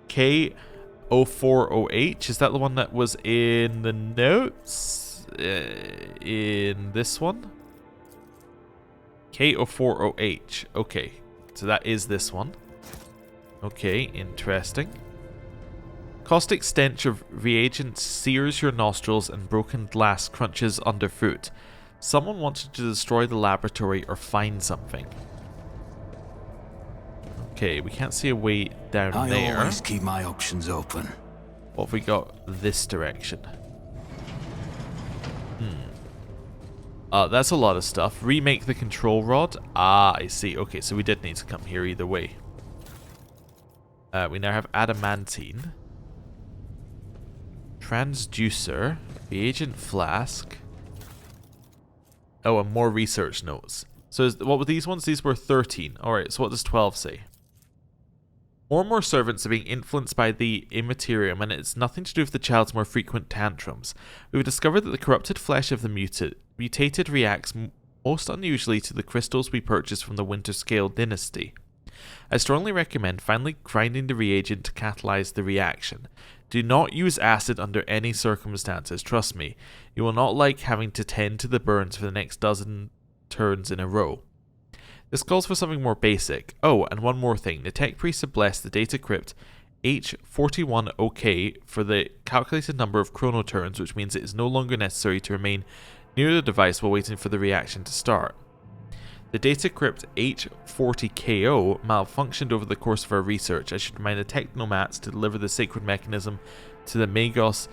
K04OH, is that the one that was in the notes? In this one? K04OH. Okay, so that is this one. Okay, interesting. Caustic stench of reagent sears your nostrils and broken glass crunches underfoot. Someone wanted to destroy the laboratory or find something. Okay, we can't see a way down I there. always keep my options open. What have we got this direction? That's a lot of stuff. Remake the control rod. Ah, I see. Okay, so we did need to come here either way. We now have adamantine. Transducer. Reagent flask. Oh, and more research notes. So what were these ones? These were 13. Alright, so what does 12 say? More and more servants are being influenced by the Imperium, and it's nothing to do with the child's more frequent tantrums. We've discovered that the corrupted flesh of the mutated reacts most unusually to the crystals we purchased from the Winter Scale dynasty. I strongly recommend finally grinding the reagent to catalyze the reaction. Do not use acid under any circumstances, trust me. You will not like having to tend to the burns for the next dozen turns in a row. This calls for something more basic. Oh, and one more thing. The tech priests have blessed the data crypt H41OK for the calculated number of chrono turns, which means it is no longer necessary to remain near the device while waiting for the reaction to start. The data crypt H40KO malfunctioned over the course of our research. I should remind the technomats to deliver the sacred mechanism to the Magos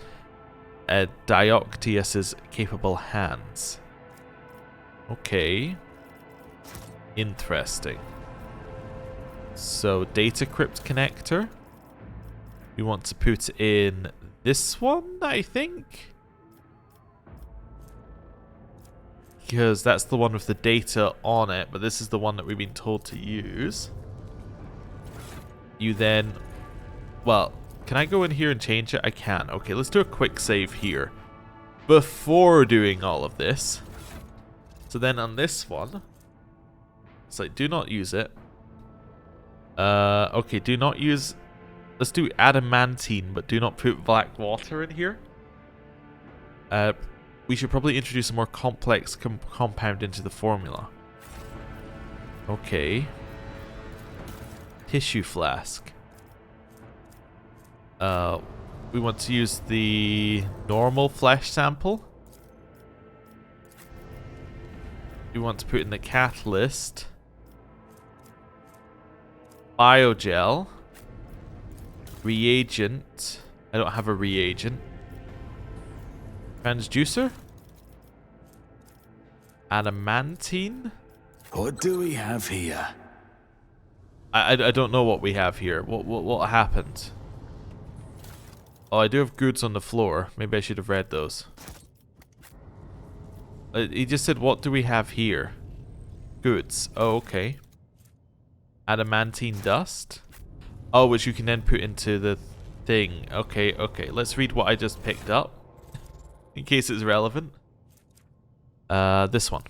Dioctius's capable hands. Okay. Interesting. So, data crypt connector. We want to put in this one, I think. Because that's the one with the data on it, but this is the one that we've been told to use. You then... Well, can I go in here and change it? I can. Okay, let's do a quick save here. Before doing all of this. So then on this one... It's like, do not use it. Okay, do not use... Let's do adamantine, but do not put black water in here. We should probably introduce a more complex compound into the formula. Okay. Tissue flask. We want to use the normal flesh sample. We want to put in the catalyst. Biogel. Reagent. I don't have a reagent. Transducer? Adamantine? What do we have here? I don't know what we have here. What happened? Oh, I do have goods on the floor. Maybe I should have read those. He just said, what do we have here? Goods. Oh, okay. Adamantine dust? Oh, which you can then put into the thing. Okay, okay. Let's read what I just picked up. In case it's relevant. This one.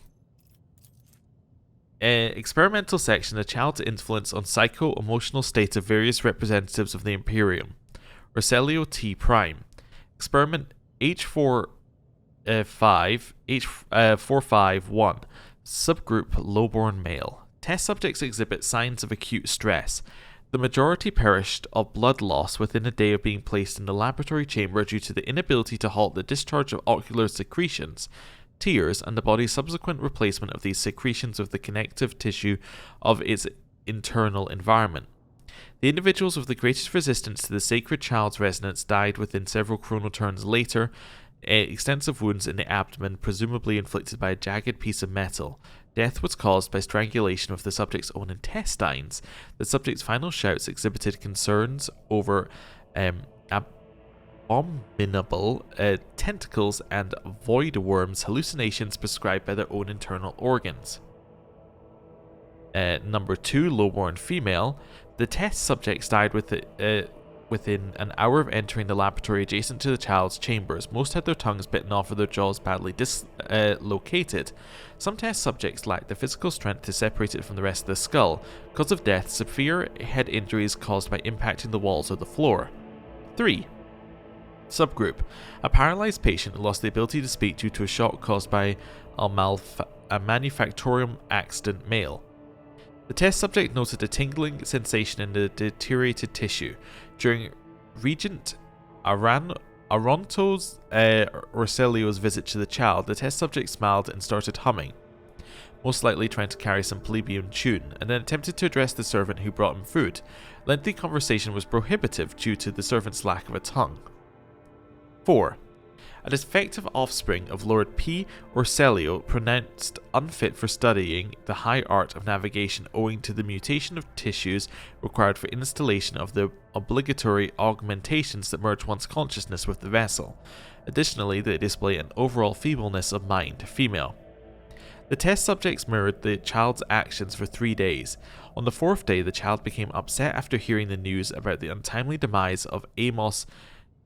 Experimental section, a child's influence on psycho-emotional states of various representatives of the Imperium. Roselio T Prime. Experiment H451. Subgroup lowborn male. Test subjects exhibit signs of acute stress. The majority perished of blood loss within a day of being placed in the laboratory chamber due to the inability to halt the discharge of ocular secretions, tears, and the body's subsequent replacement of these secretions with the connective tissue of its internal environment. The individuals with the greatest resistance to the sacred child's resonance died within several chronoturns later, extensive wounds in the abdomen, presumably inflicted by a jagged piece of metal. Death was caused by strangulation of the subject's own intestines. The subject's final shouts exhibited concerns over abominable tentacles and void worms, hallucinations prescribed by their own internal organs. Number 2, lowborn female. The test subjects died within an hour of entering the laboratory adjacent to the child's chambers. Most had their tongues bitten off or their jaws badly dislocated. Some test subjects lacked the physical strength to separate it from the rest of the skull. Cause of death, severe head injuries caused by impacting the walls or the floor. 3. Subgroup. A paralyzed patient who lost the ability to speak due to a shock caused by a manufactorium accident male. The test subject noted a tingling sensation in the deteriorated tissue. During Regent Aronto's Roselio's visit to the child, the test subject smiled and started humming, most likely trying to carry some plebeian tune, and then attempted to address the servant who brought him food. Lengthy conversation was prohibitive due to the servant's lack of a tongue. 4. a defective offspring of Lord P. Orselio pronounced unfit for studying the high art of navigation owing to the mutation of tissues required for installation of the obligatory augmentations that merge one's consciousness with the vessel. Additionally, they display an overall feebleness of mind, female. The test subjects mirrored the child's actions for 3 days. On the 4th day, the child became upset after hearing the news about the untimely demise of Amos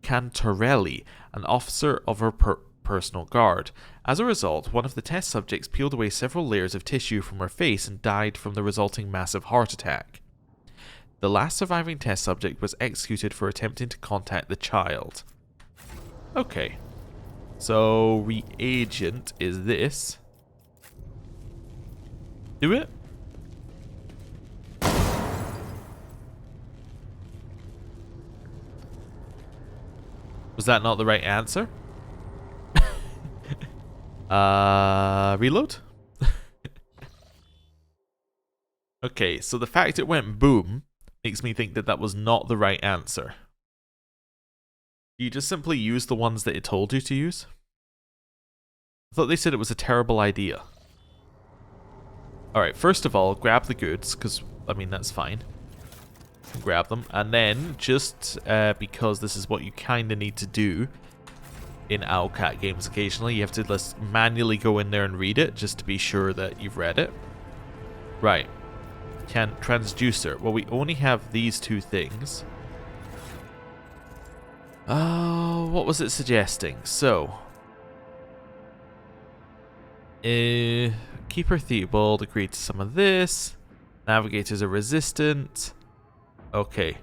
Cantorelli, an officer of her personal guard. As a result, one of the test subjects peeled away several layers of tissue from her face and died from the resulting massive heart attack. The last surviving test subject was executed for attempting to contact the child. Okay. So, reagent is this. Do it? Was that not the right answer? Reload? Okay, so the fact it went boom makes me think that that was not the right answer. You just simply use the ones that it told you to use? I thought they said it was a terrible idea. Alright, first of all, grab the goods, because, I mean, that's fine. Grab them, and then, just because this is what you kind of need to do in Owlcat Games occasionally, you have to just manually go in there and read it, just to be sure that you've read it. Right. Transducer. Well, we only have these two things. Oh, what was it suggesting? So, Keeper Theobald agreed to some of this. Navigators are resistant. Okay.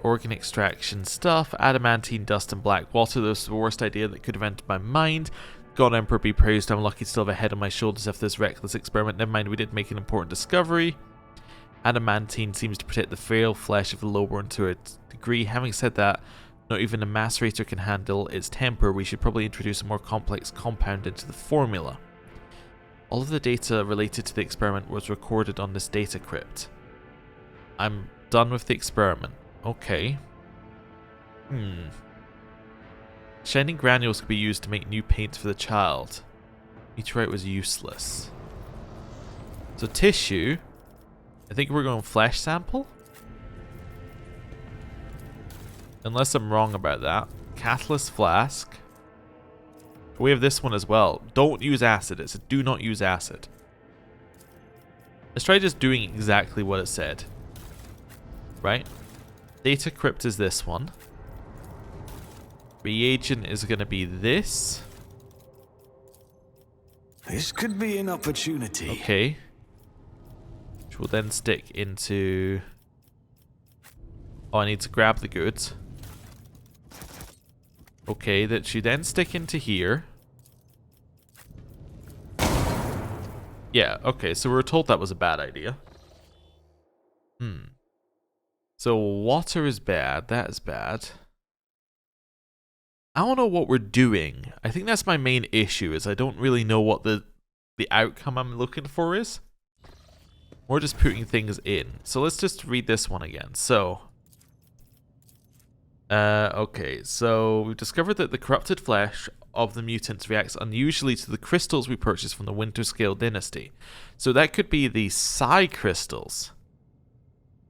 Organ extraction stuff. Adamantine, dust, and black water. That's the worst idea that could have entered my mind. God Emperor be praised, I'm lucky to still have a head on my shoulders after this reckless experiment. Never mind, we did make an important discovery. Adamantine seems to protect the frail flesh of the lowborn to a degree. Having said that, not even a macerator can handle its temper. We should probably introduce a more complex compound into the formula. All of the data related to the experiment was recorded on this data crypt. I'm done with the experiment. Okay. Shining granules could be used to make new paint for the child. Meteorite was useless. So tissue. I think we're going flesh sample. Unless I'm wrong about that. Catalyst flask. We have this one as well. Don't use acid. It said do not use acid. Let's try just doing exactly what it said. Right? Data crypt is this one. Reagent is going to be this. This could be an opportunity. Okay. Which will then stick into... Oh, I need to grab the goods. Okay, that should then stick into here. Yeah, okay, so we were told that was a bad idea. So water is bad, that is bad. I don't know what we're doing. I think that's my main issue, is I don't really know what the outcome I'm looking for is. We're just putting things in. So let's just read this one again. So, okay, so we've discovered that the corrupted flesh of the mutants reacts unusually to the crystals we purchased from the Winterscale dynasty. So that could be the psi crystals.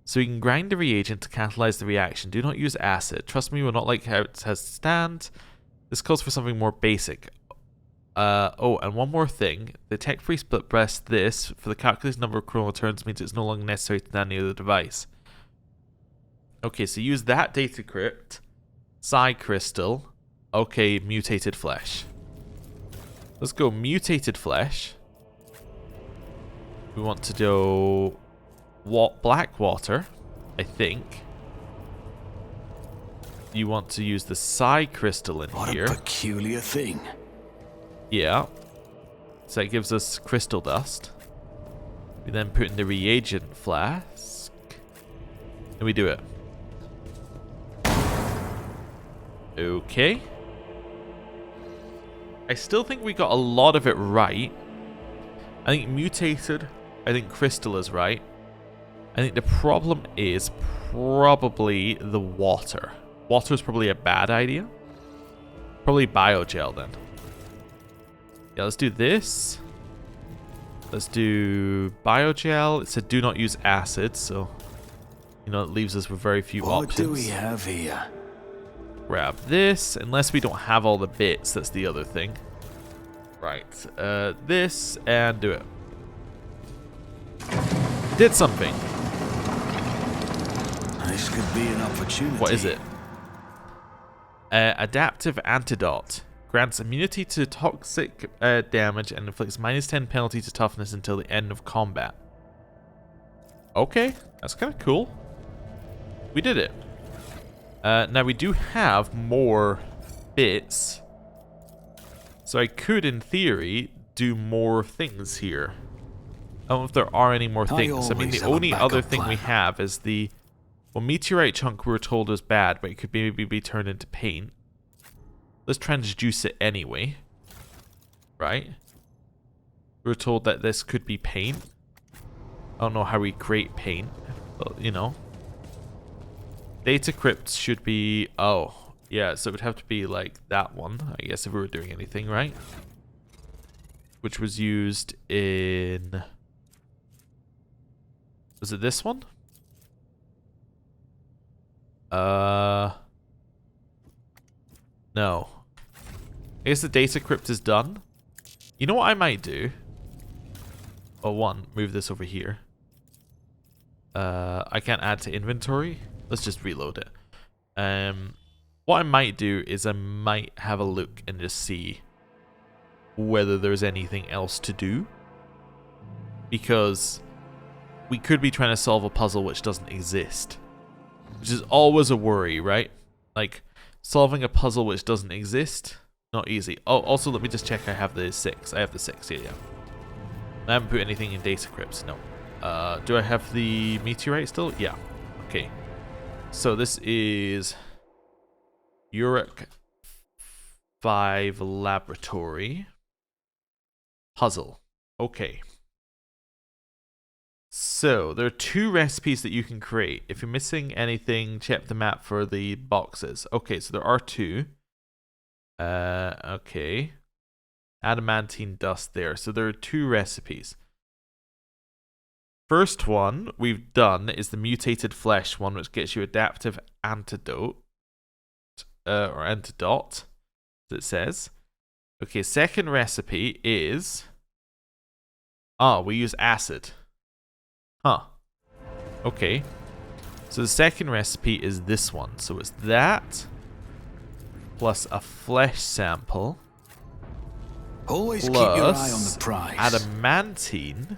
So you can grind the reagent to catalyze the reaction. Do not use acid. Trust me, you will not like how it has to stand. This calls for something more basic. Oh, and one more thing. The tech-free split breast this for the calculated number of chrono turns means it's no longer necessary to stand near the device. Okay, so use that data crypt. Psi crystal. Okay, mutated flesh. Let's go mutated flesh. We want to do... black water, I think. You want to use the psi crystal in here. What a peculiar thing. Yeah. So that gives us crystal dust. We then put in the reagent flask. And we do it. Okay. I still think we got a lot of it right. I think mutated. I think crystal is right. I think the problem is probably the water. Water is probably a bad idea. Probably biogel then. Yeah, let's do this. Let's do biogel. It said do not use acid, so you know it leaves us with very few options. What do we have here? Grab this, unless we don't have all the bits. That's the other thing. Right, this and do it. Did something. This could be an opportunity. What is it? Adaptive antidote. Grants immunity to toxic damage and inflicts -10 penalty to toughness until the end of combat. Okay, that's kind of cool. We did it. Now we do have more bits. So I could, in theory, do more things here. I don't know if there are any more things. I mean, the only other thing we have is the... Well, meteorite chunk we were told was bad, but it could maybe be turned into paint. Let's transduce it anyway. Right? We were told that this could be paint. I don't know how we create paint. But, you know. Data crypts should be... Oh, yeah, so it would have to be like that one, I guess, if we were doing anything, right? Which was used in... Was it this one? No. I guess the data crypt is done. You know what I might do? Oh, one, move this over here. I can't add to inventory. Let's just reload it. What I might do is I might have a look and just see whether there's anything else to do. Because we could be trying to solve a puzzle which doesn't exist. Which is always a worry, right? Like, solving a puzzle which doesn't exist, not easy. Oh, also, let me just check I have the 6. I have the 6, yeah. I haven't put anything in data crypts, no. Do I have the meteorite still? Yeah. Okay. So this is Uric 5 Laboratory. Puzzle. Okay. So, there are 2 recipes that you can create. If you're missing anything, check the map for the boxes. Okay, so there are 2. Okay. Adamantine dust there. So there are 2 recipes. First one we've done is the mutated flesh one, which gets you adaptive antidote. Or antidote, as it says. Okay, second recipe is... Oh, we use acid. Huh. Okay. So the second recipe is this one. So it's that plus a flesh sample. Always keep your eye on the prize. Adamantine.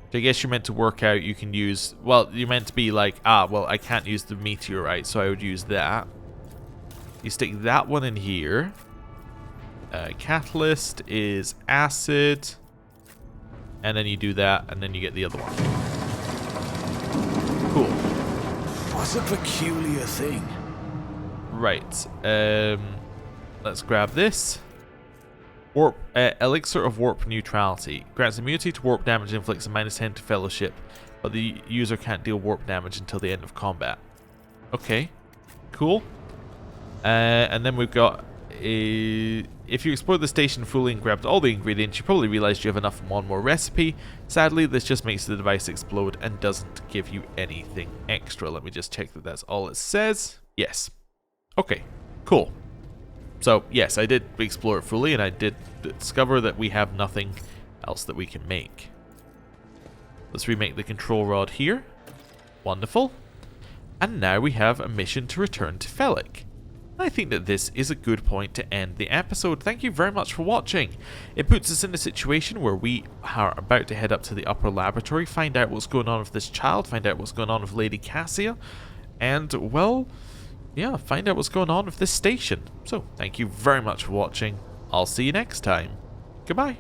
Which I guess you're meant to work out you can use... Well, you're meant to be like, well, I can't use the meteorite, so I would use that. You stick that one in here. Catalyst is acid. And then you do that, and then you get the other one. Cool. What's a peculiar thing? Right. Let's grab this. Warp Elixir of Warp Neutrality. Grants immunity to warp damage and inflicts a -10 to fellowship, but the user can't deal warp damage until the end of combat. Okay. Cool. And then we've got if you explored the station fully and grabbed all the ingredients, you probably realized you have enough for one more recipe. Sadly, this just makes the device explode and doesn't give you anything extra. Let me just check that that's all it says. Yes. Okay, cool. So, yes, I did explore it fully, and I did discover that we have nothing else that we can make. Let's remake the control rod here. Wonderful. And now we have a mission to return to Felic. I think that this is a good point to end the episode. Thank you very much for watching. It puts us in a situation where we are about to head up to the upper laboratory, find out what's going on with this child, find out what's going on with Lady Cassia, and, well, yeah, find out what's going on with this station. So, thank you very much for watching. I'll see you next time. Goodbye.